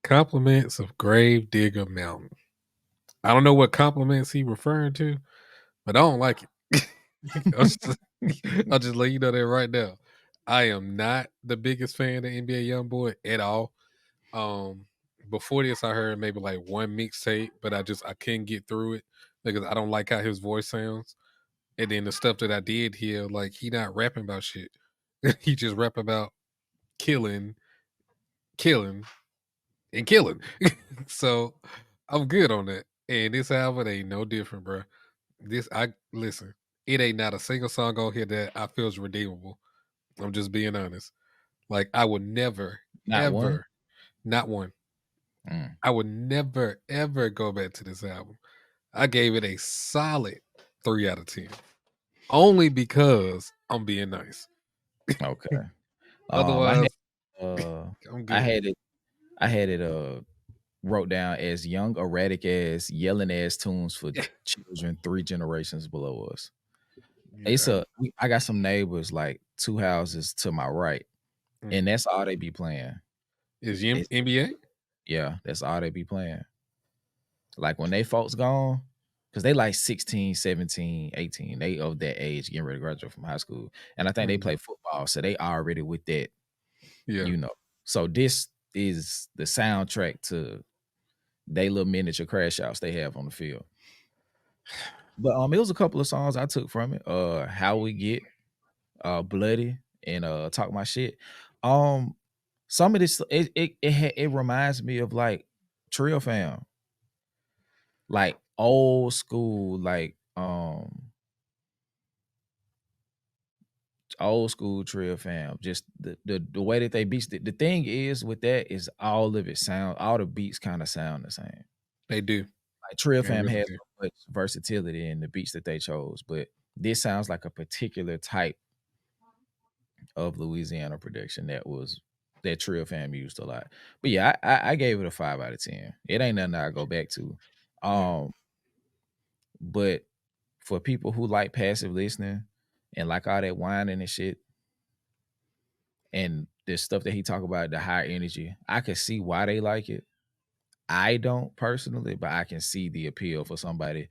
Compliments of Grave Digger Mountain. I don't know what compliments he referring to, but I don't like it. I'll just let you know that right now. I am not the biggest fan of NBA YoungBoy at all. Um, Before this, I heard maybe like one mixtape, but I couldn't get through it because I don't like how his voice sounds. And then the stuff that I did hear, like he not rapping about shit. He just rap about killing killing and killing. So I'm good on that. And this album ain't no different, bro. This I listen. It ain't not a single song on here that I feel is redeemable. I'm just being honest. Like I would never, Not one? ever, not one. Mm, I would never, ever go back to this album. I gave it a solid 3 out of 10. Only because I'm being nice. okay. I had Otherwise, uh I'm I good. had it I had it wrote down as young, erratic ass, yelling ass tunes for children 3 generations below us. It's Yeah. I got some neighbors like 2 houses to my right, and Mhm. that's all they be playing. Is It's NBA? yeah, that's all they be playing. Like when they folks gone, because they like 16, 17, 18, they of that age getting ready to graduate from high school. And I think they Mhm. play football, so they already with that, Yeah. you know. So this is the soundtrack to they little miniature crash outs they have on the field. But it was a couple of songs I took from it. How We Get, Bloody, and Talk My Shit. Um, some of this it reminds me of like Trio Fam, like old school, like old school Trio Fam. Just the way that they beats it. The thing is with that is all of it sound, all the beats kind of sound the same. They do. Like Trio They Fam really has do. so much versatility in the beats that they chose, but this sounds like a particular type of Louisiana production that Trio Fam used a lot. But yeah, I gave it a 5 out of 10. It ain't nothing I go back to. Yeah. Um, but for people who like passive listening and like all that whining and shit, and the stuff that he talk about, the high energy, I can see why they like it. I don't personally, but I can see the appeal for somebody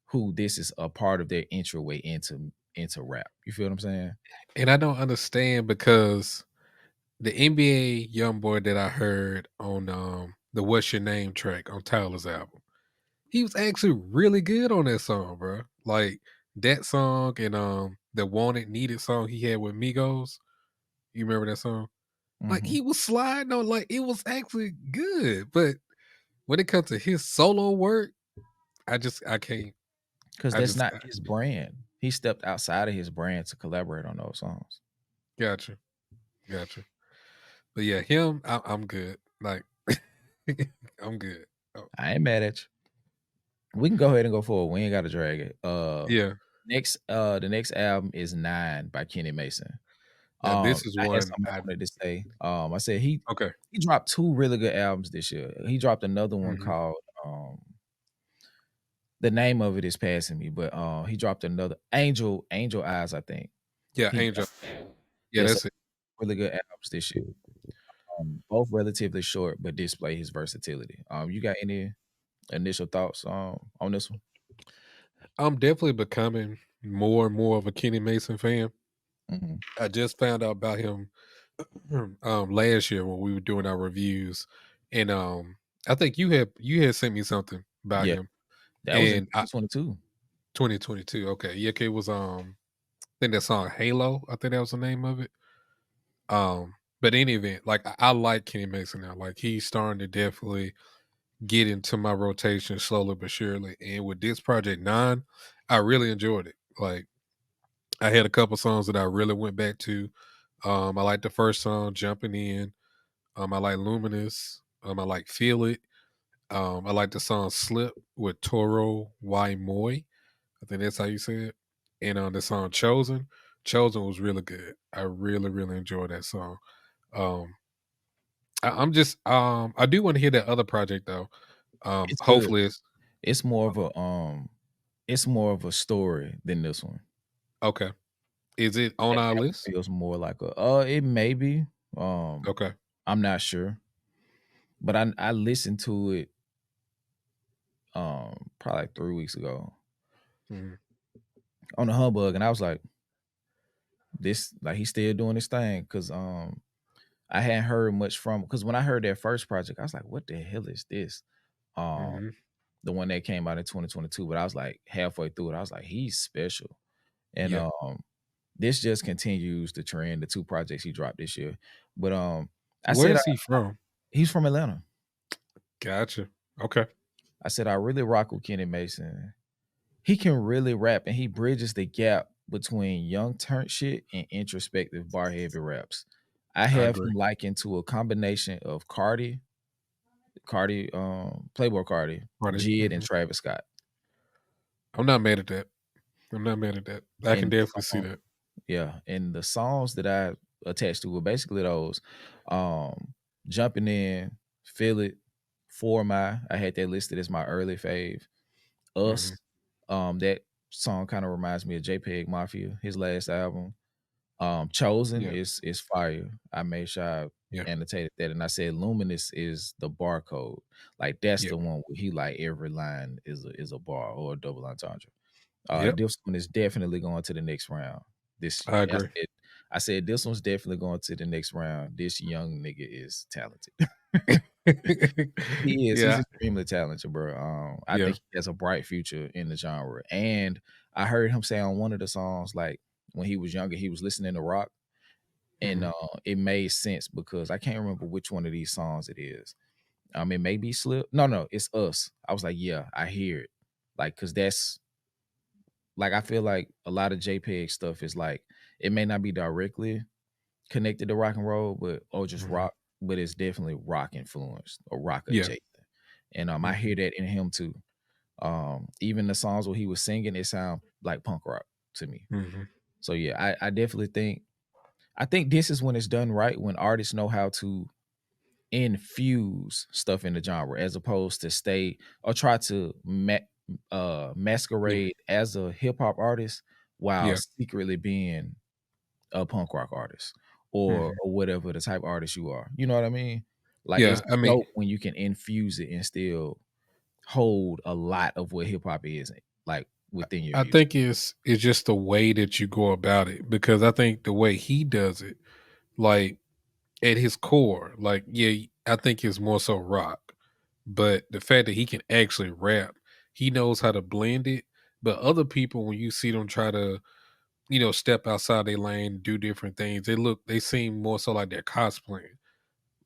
who this is a part of their entryway into rap. You feel what I'm saying? And I don't understand because the NBA young boy that I heard on the What's Your Name track on Tyler's album, he was actually really good on that song, bro. Like that song and the Wanted Needed song he had with Migos. You remember that song? Like Mhm. he was sliding on, like it was actually good. But when it comes to his solo work, I can't. 'Cause I that's just not his brand. He stepped outside of his brand to collaborate on those songs. gotcha, gotcha. But yeah, him, I'm good. Like I'm good. Oh, I ain't mad at you. We can go ahead and go forward. We ain't gotta drag it. yeah. The next album is 9 by Kenny Mason. Now this is I had one something I I wanted to say. I said okay. he dropped 2 really good albums this year. He dropped another one Mhm. called, the name of it is passing me, but, he dropped another Angel Eyes, I think. Yeah, He Angel. dropped Yeah, yeah, so that's it. really good albums this year. Both relatively short, but display his versatility. You got any initial thoughts, on this one? I'm definitely becoming more and more of a Kenny Mason fan. Mhm. I just found out about him last year when we were doing our reviews, and I think you had sent me something about Yeah, him, that was in and I 2022. 2022. Okay, yeah, okay, it was I think that song Halo. I think that was the name of it. But in any event, like I like Kenny Mason now. Like he's starting to definitely get into my rotation slowly but surely. And with this project 9, I really enjoyed it. Like I had a couple songs that I really went back to. I like the first song, Jumping In. I like Luminous. I like Feel It. I like the song Slip with Toro Y Moy. I think that's how you say it. And the song Chosen. Chosen was really good. I really, really enjoyed that song. Um, I'm just I do want to hear that other project though. It's good. Hopefully it's It's more of a, it's more of a story than this one. okay. Is it on our That one list? feels more like a, it may be. Um, Okay. I'm not sure, but I listened to it, probably like 3 weeks ago Mhm. on the humbug, and I was like, this like he's still doing this thing because I hadn't heard much from because when I heard that first project, I was like, what the hell is this? Um, Mhm. the one that came out in 2022, but I was like halfway through it, I was like, he's special. And Yeah. this just continues the trend, the 2 projects he dropped this year. But I Where said is he from? he's from Atlanta. Gotcha. Okay. I said I really rock with Kenny Mason. He can really rap, and he bridges the gap between young turnt shit and introspective bar heavy raps. I I have agree. him likened to a combination of Playboy Cardi, Right. Jid, and Travis Scott. I'm not mad at that. I'm not mad at that. I can And definitely see that. yeah, and the songs that I attached to were basically those. Jumping in, Feel It, For My. I had that listed as my early fave. Mhm. Us. That song kind of reminds me of JPEG Mafia, his last album. Chosen Yeah. is fire. I made sure I Yeah. annotated that, and I said Luminous is the barcode. Like that's Yeah. the one where he like every line is a bar or a double entendre. Yep. This one is definitely going to the next round. This I I agree. said I said this one's definitely going to the next round. This young nigga is talented. He is. He's Yeah. extremely talented, bro. I Yeah. think he has a bright future in the genre. And I heard him say on one of the songs, like when he was younger, he was listening to rock, and Mhm. it made sense because I can't remember which one of these songs it is. It may be Slip. No, it's Us. I was like, yeah, I hear it, like because that's like I feel like a lot of JPEG stuff is like it may not be directly connected to rock and roll, but or just Mhm. rock, but it's definitely rock influenced or rock Yeah. adjacent. And I Mhm. hear that in him too. Even the songs where he was singing, it sound like punk rock to me. Mhm. So yeah, I definitely think this is when it's done right, when artists know how to infuse stuff in the genre as opposed to stay or try to Yeah. masquerade as a hip hop artist while Yeah. secretly being a punk rock artist or Mhm. whatever the type of artist you are. You know what I mean? Like Yeah. it's I mean, dope when you can infuse it and still hold a lot of what hip hop is like within your I music. think it's just the way that you go about it because I think the way he does it, like at his core, like yeah, I think it's more so rock, but the fact that he can actually rap, he knows how to blend it. But other people, when you see them try to, step outside their lane, do different things, they seem more so like they're cosplaying,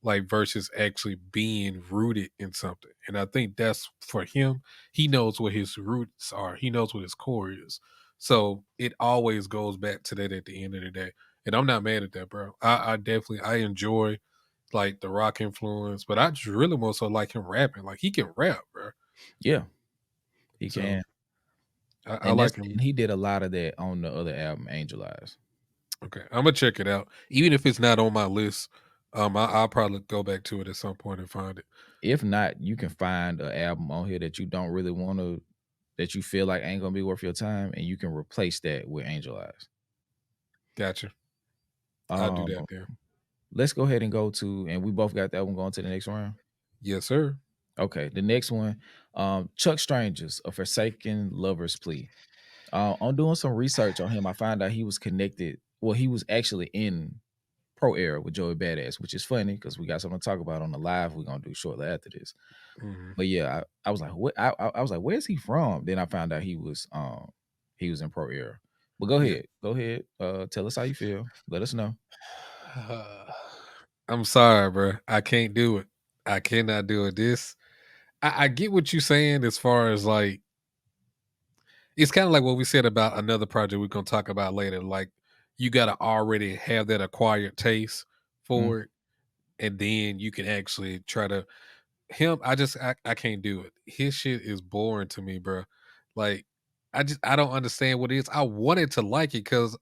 like versus actually being rooted in something. And I think that's for him. He knows what his roots are. He knows what his core is. So it always goes back to that at the end of the day. And I'm not mad at that, bro. I definitely I enjoy like the rock influence, but I just really more so like him rapping. Like he can rap, bro. Yeah, he So can. I And like him. he did a lot of that on the other album, Angel Eyes. Okay, I'm gonna check it out, even if it's not on my list. I'll probably go back to it at some point and find it. If not, you can find an album on here that you don't really want to, that you feel like ain't gonna be worth your time, and you can replace that with Angel Eyes. Gotcha. I'll do Um, that there. let's go ahead and go to, and we both got that one going to the next round. Yes, sir. Okay, the next one, Chuck Stranger's A Forsaken Lover's Plea. On doing some research on him, I found out he was connected. Well, he was actually in Pro Era with Joey Badass, which is funny because we got something to talk about on the live we're gonna do shortly after this. Mhm. But yeah, I was like, what? I was like, where's he from? Then I found out he was in Pro Era. But Yeah. go ahead. Tell us how you feel. Let us know. I'm sorry, bro. I can't do it. I cannot do it. I get what you're saying as far as like, it's kind of like what we said about another project we're going to talk about later. Like, you got to already have that acquired taste Mm, for it. And then you can actually try to him. I can't do it. His shit is boring to me, bro. Like I don't understand what it is. I wanted to like it because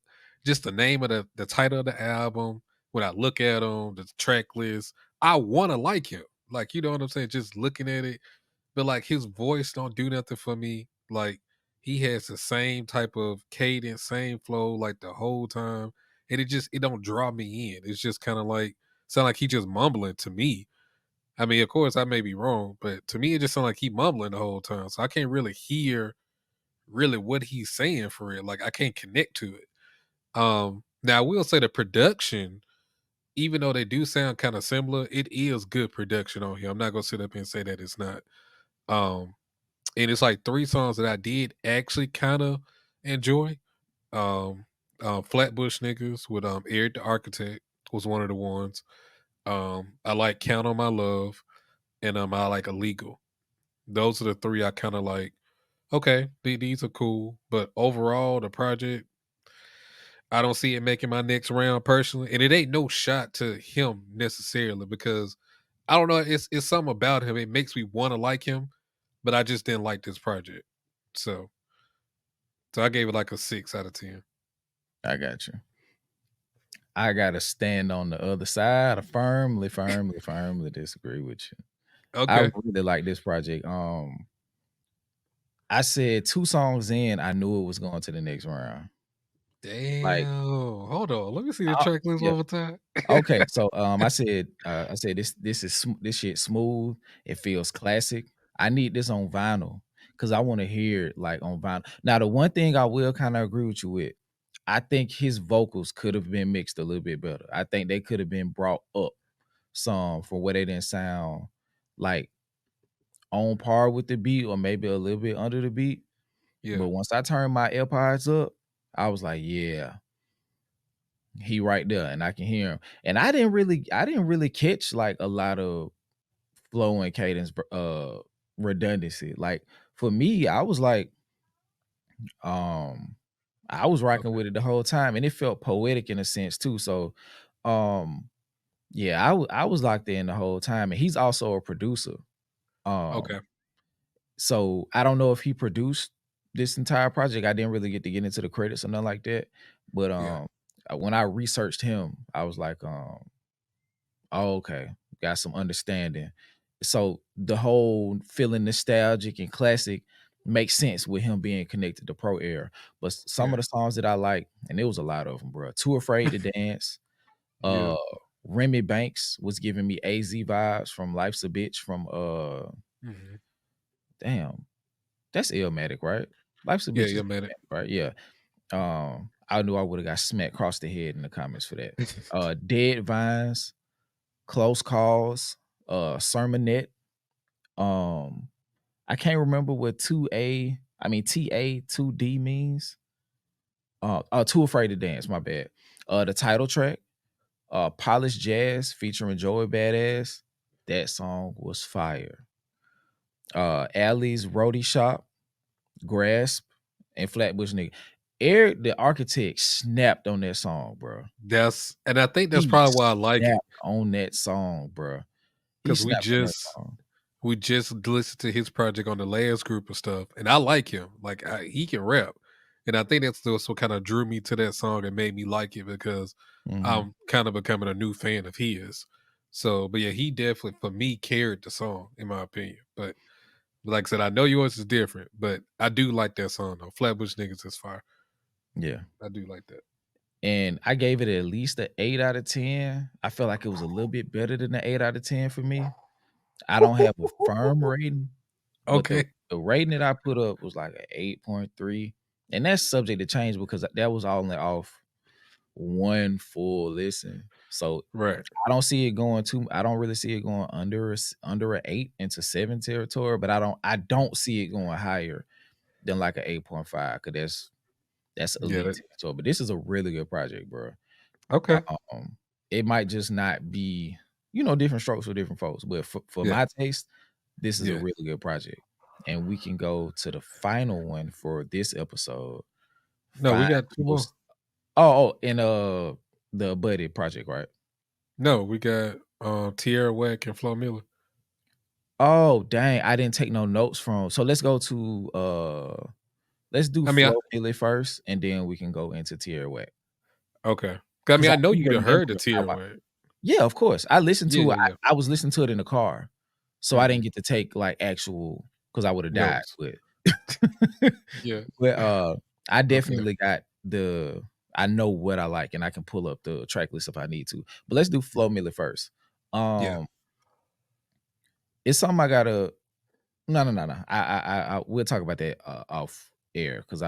just the name of the title of the album. When I look at him, the track list, I want to like him. Like you know what I'm saying. Just looking at it, but like his voice don't do nothing for me. Like he has the same type of cadence, same flow, like the whole time, and it don't draw me in. It's just kind of like sound like he just mumbling to me. I mean, of course, I may be wrong, but to me, it just sounds like he mumbling the whole time. So I can't really hear really what he's saying for real. Like I can't connect to it. Now I will say the production, even though they do sound kind of similar, it is good production on here. I'm not gonna sit up and say that it's not. Um, and it's like three songs that I did actually kind of enjoy. Um, Flatbush Niggas with Eric the Architect was one of the ones. I like Count on My Love, and I like Illegal. Those are the 3 I kinda like, okay, these are cool, but overall, the project, I don't see it making my next round personally, and it ain't no shot to him necessarily because I don't know, it's something about him, it makes me wanna like him, but I just didn't like this project. So I gave it like a 6 out of 10. I got you. I gotta stand on the other side. I firmly, firmly, firmly disagree with you. I Okay. really like this project. I said 2 songs in, I knew it was going to the next round. Like, Damn. Hold on, let me see the I track list yeah. one more time. Okay, so, I said this shit smooth, it feels classic. I need this on vinyl because I wanna hear it, like, on vinyl. Now, the one thing I will kinda agree with you with, I think his vocals could have been mixed a little bit better. I think they could have been brought up some for where they didn't sound, like, on par with the beat or maybe a little bit under the beat. Yeah, But once I turned my AirPods up, I was like, "Yeah, he right there," and I can hear him. And I didn't really catch, like, a lot of flow and cadence redundancy. Like, for me, um I was rocking okay, with it the whole time, and it felt poetic in a sense too. So, um, yeah, I was locked in the whole time, and he's also a producer. okay, Um, so I don't know if he produced this entire project. I didn't really get into the credits or nothing like that. But yeah, when I researched him, I was like, oh, okay, got some understanding. So the whole feeling nostalgic and classic makes sense with him being connected to Pro Air. But some yeah, of the songs that I like, and there was a lot of them, bro. Too Afraid to Dance. yeah, Uh, Remy Banks was giving me AZ vibes from Life's a Bitch from mhm. damn, that's Illmatic, right? Life's a Yeah, Bitch is yeah, man. Illmatic, right? Yeah. I knew I would have got smacked across the head in the comments for that. Dead Vines, Close Calls, Sermonette. Um, I can't remember what 2A, I mean TA 2D means. Too Afraid to Dance, my bad. The title track, Polished Jazz featuring Joey Badass. That song was fire. Allie's Roadie Shop, Grasp, and Flatbush Nigga. Eric the Architect snapped on that song, bro. And I think that's He probably why I like it snapped on that song, bro. He because snapped on that song. we just listened to his project on the last group of stuff, and I like him. Like he can rap, and I think that's also what kind of drew me to that song and made me like it because Mhm. I'm kind of becoming a new fan of his. So, but yeah, he definitely for me carried the song in my opinion. But like I said, I know yours is different, but I do like that song though. Flatbush Niggas is fire. Yeah. I do like that. And I gave it at least an 8 out of 10. I felt like it was a little bit better than an 8 out of 10 for me. I don't have a firm rating, but the Okay. the rating that I put up was like an 8.3, and that's subject to change because that was only off one full listen. So Right. I don't really see it going under a 8 into 7 territory, but I don't see it going higher than like a 8.5 because that's Yeah. elite territory. But this is a really good project, bro. Okay. Um, it might just not be, different strokes for different folks, but for Yeah. my taste, this is a Yeah. really good project. And we can go to the final one for this episode. No, we Five got two more. most and the Buddy project, right? No, we got Tierra Whack and Flo Miller. Oh, dang, I didn't take no notes from. So let's do I mean, Flo Milli first, and then we can go into Tierra Whack. okay. 'Cause I Because mean, I I know do you'd have heard the remember Tierra Whack. yeah, of course. I listened Yeah, to it. yeah, yeah. I was listening to it in the car, so I didn't Mhm. get to take, like, actual because I would have died, Notes. but Yeah. but, I Okay. definitely got I know what I like, and I can pull up the track list if I need to. But let's do Flo Milli first. Yeah. Um, it's something I gotta no, no, no, no. I we'll talk about that, off air because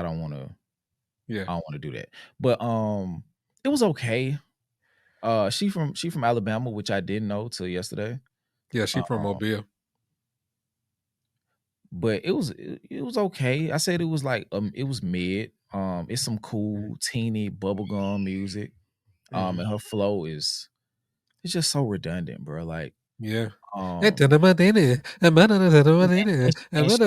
Yeah. I don't wanna do that. But, it was okay. She from Alabama, which I didn't know till yesterday. Yeah, she from Um, Mobile. but it was okay. I said it was like, it was mid. It's some Mhm. cool teeny bubblegum music. Mhm. And her flow is it's just so redundant, bro. Like, Yeah. um, and she actually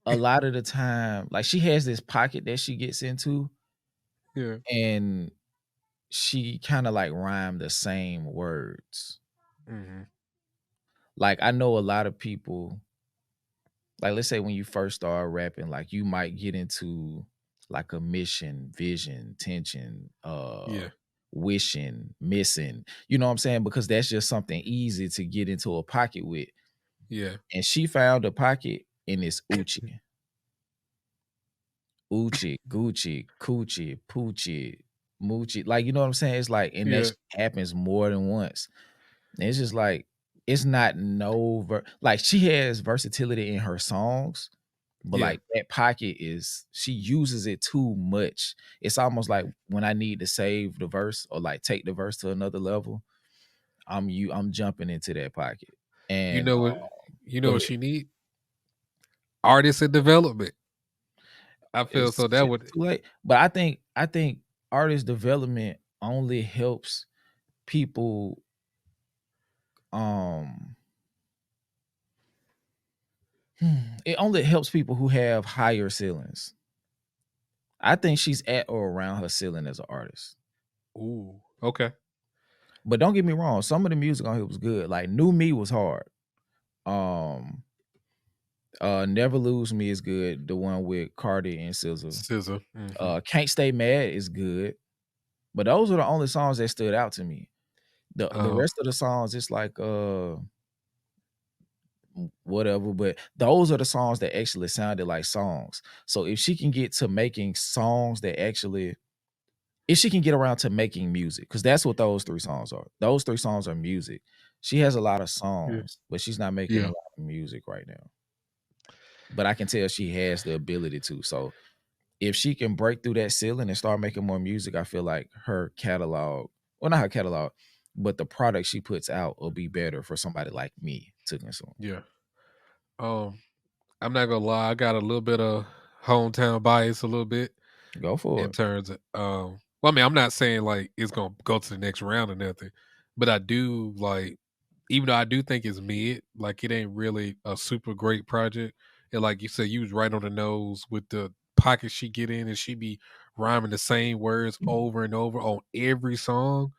a lot of the time, like she has this pocket that she gets into, Yeah. and she kind of like rhyme the same words. Mhm. Like I know a lot of people, like let's say when you first start rapping, like you might get into like a mission, vision, tension, Yeah. wishing, missing. You know what I'm saying? Because that's just something easy to get into a pocket with. Yeah. And she found a pocket in this Uchi. Uchi, Gucci, Coochie, Poochie, Moochie. Like, you know what I'm saying? It's like, and that Yeah. shit happens more than once. And it's just like, it's not like she has versatility in her songs, but Yeah. like that pocket is she uses it too much. It's almost like when I need to save the verse or like take the verse to another level, I'm jumping into that pocket. You And know what you know go what ahead. she need? Artists in development. I feel It's so that shit, would it's too late. But I think artist development only helps people um it only helps people who have higher ceilings. I think she's at or around her ceiling as an artist. ooh, okay. But don't get me wrong, some of the music on here was good. Like New Me was hard. Um Never Lose Me is good. The one with Cardi and SZA. Scissor. Mhm. Can't Stay Mad is good. But those are the only songs that stood out to me. The Um, rest of the songs, it's like whatever. But those are the songs that actually sounded like songs. So if she can get to making songs that actually if she can get around to making music, because that's what those three songs are. Those three songs are music. She has a lot of yeah. songs, but she's not making a Yeah. lot of music right now. But I can tell she has the ability to. So if she can break through that ceiling and start making more music, I feel like her catalog, well, not her catalog, but the product she puts out will be better for somebody like me to consume. Yeah. Um, I'm not gonna lie, I got a little bit of hometown bias a little bit Go for in it. terms of well, I mean, I'm not saying like it's gonna go to the next round or nothing, but I do like even though I do think it's mid, like it ain't really a super great project. And like you said, you was right on the nose with the pocket she get in and she be rhyming the same words over and over on every song.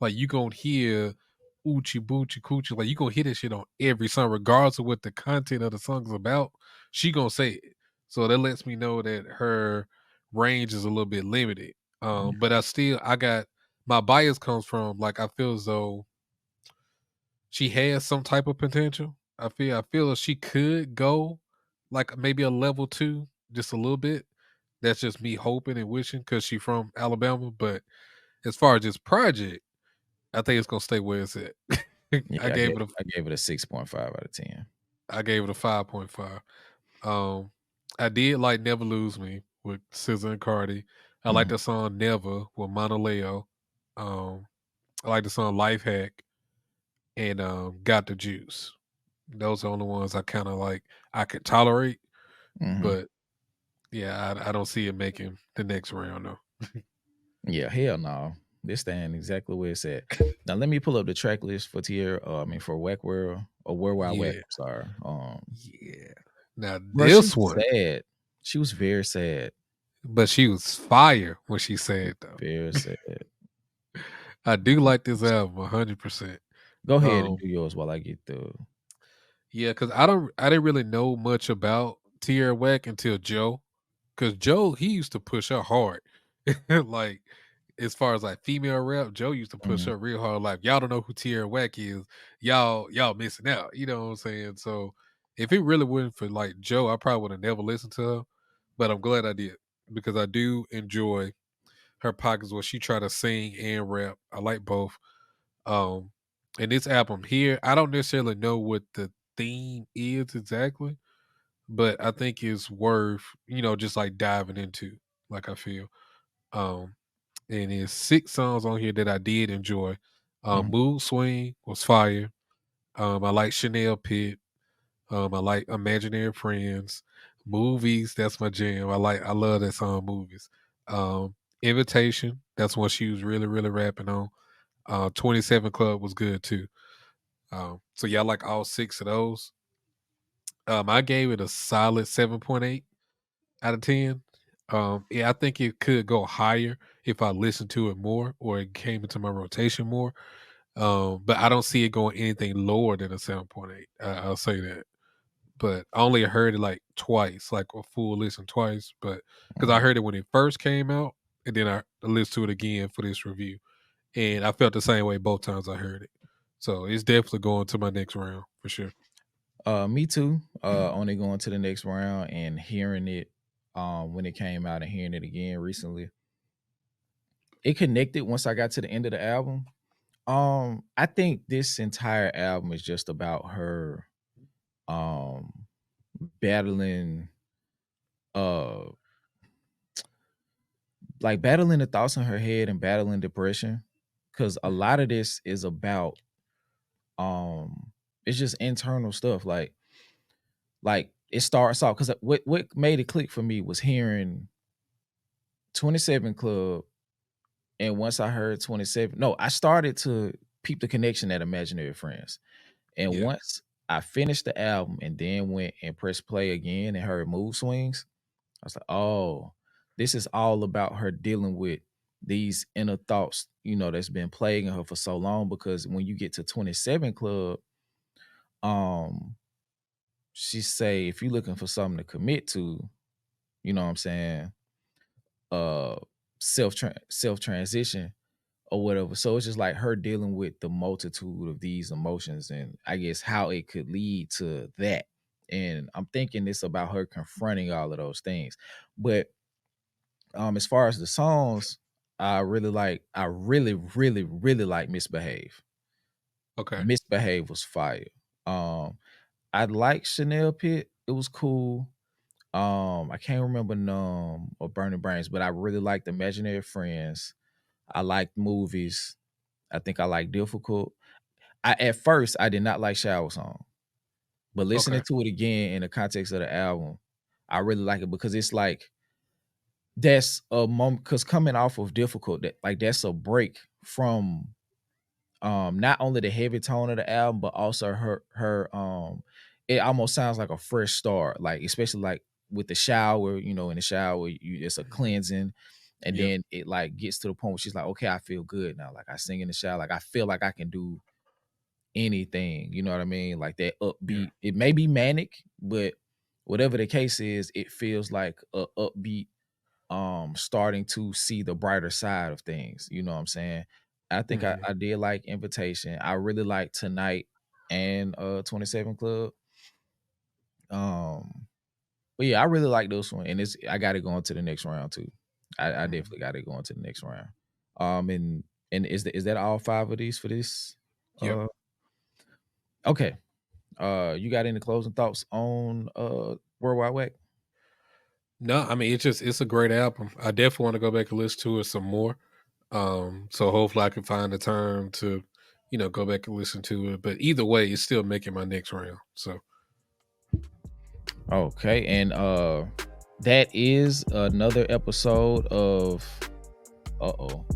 Like you gonna hear Oochie Boochie Coochie, like you gonna hear that shit on every song, regardless of what the content of the song's about. She gonna say it, so that lets me know that her range is a little bit limited. But I got my bias comes from like I feel as though she has some type of potential. I feel she could go like maybe a level two, just a little bit. That's just me hoping and wishing because she from Alabama. But as far as this project, I think it's gonna stay where it's at. I Yeah, gave it a I gave it a 6.5 out of 10. I gave it a 5.5. Um, I did like Never Lose Me with SZA and Cardi. I like Mhm, the song Never with Monaleo. Um, I like the song Life Hack and Got the Juice. Those are the only ones I kind of like I could tolerate, mhm. but yeah, I don't see it making the next round though. Yeah, hell no. This stand exactly where it's at. Now let me pull up the track list for Tier. I mean for Wack World or Where Wild Wack. Yeah, I'm sorry. yeah. Now Bro, she this was one, sad. She was very sad. but she was fire when she said though. Very sad. I do like this album 100%. Go ahead and Um, do yours while I get the. yeah, because I didn't really know much about Tierra Whack until Joe. Because Joe, he used to push her hard. Like, as far as like female rap, Joe used to push Mhm, her real hard. Like, y'all don't know who Tierra Whack is. Y'all missing out. You know what I'm saying? So if it really wasn't for like Joe, I probably would have never listened to her. But I'm glad I did because I do enjoy her pockets where she try to sing and rap. I like both. Um, and this album here, I don't necessarily know what the theme is exactly, but I think it's worth, just like diving into, like I feel. Um, and there's 6 songs on here that I did enjoy. mhm, Mood Swing was fire. I like Chanel Pitt. I like Imaginary Friends. Movies, that's my jam. I love that song Movies. Um, Invitation, that's what she was really, really rapping on. 27 Club was good too. So yeah, I like all 6 of those. I gave it a solid 7.8 out of 10. Yeah, I think it could go higher if I listened to it more or it came into my rotation more. But I don't see it going anything lower than a 7.8. I'll say that. But I only heard it like twice, like a full listen twice. But because I Mhm. heard it when it first came out, and then I listened to it again for this review, and I felt the same way both times I heard it. So it's definitely going to my next round for sure. Me too. Only going to the next round and hearing it when it came out and hearing it again recently. It connected once I got to the end of the album. I think this entire album is just about her um battling uh like battling the thoughts in her head and battling depression. Cause a Mhm. lot of this is about it's just internal stuff. Like it starts off because what made it click for me was hearing 27 Club. And once I heard 27, no, I started to peep the connection at Imaginary Friends. And Yeah. once I finished the album and then went and pressed play again and heard Mood Swings, I was like, oh, this is all about her dealing with these inner thoughts, that's been plaguing her for so long. Because when you get to 27 Club, um, she say, if you're looking for something to commit to, you know what I'm saying, uh, self transition or whatever. So it's just like her dealing with the multitude of these emotions and I guess how it could lead to that. And I'm thinking it's about her confronting all of those things. But as far as the songs, I really like Misbehave. Okay. Misbehave was fire. Um I like Chanel Pit. It was cool. I can't remember Numb or Burning Brains, but I really liked Imaginary Friends. I liked Movies. I think I like Difficult. At first I did not like Shower Song, but listening Okay. to it again in the context of the album, I really like it because it's like that's a moment because coming off of Difficult, that's a break from not only the heavy tone of the album, but also her it almost sounds like a fresh start, like especially like with the shower, in the shower, it's a Mhm. cleansing. And Yep. then it like gets to the point where she's like, okay, I feel good now. Like I sing in the shower, like I feel like I can do anything, you know what I mean? Like that Yeah. upbeat. It may be manic, but whatever the case is, it feels like a upbeat starting to see the brighter side of things, you know what I'm saying? I think I, Mhm. I did like Invitation. I really like Tonight and 27 Club. Um but yeah, I really like this one and I got it going to the next round too. I Mhm. definitely got it going to the next round. And is that all 5 of these for this? Yep. Uh okay. You got any closing thoughts on World Wide Whack? No, I mean it's a great album. I definitely want to go back and listen to it some more. So hopefully I can find the time to, go back and listen to it. But either way, it's still making my next round. So Okay, and that is another episode of uh-oh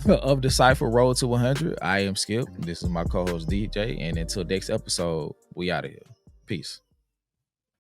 of Decipher Road to 100. I am Skip. mhm. This is my co-host DJ, and until next episode, we out of here. Peace.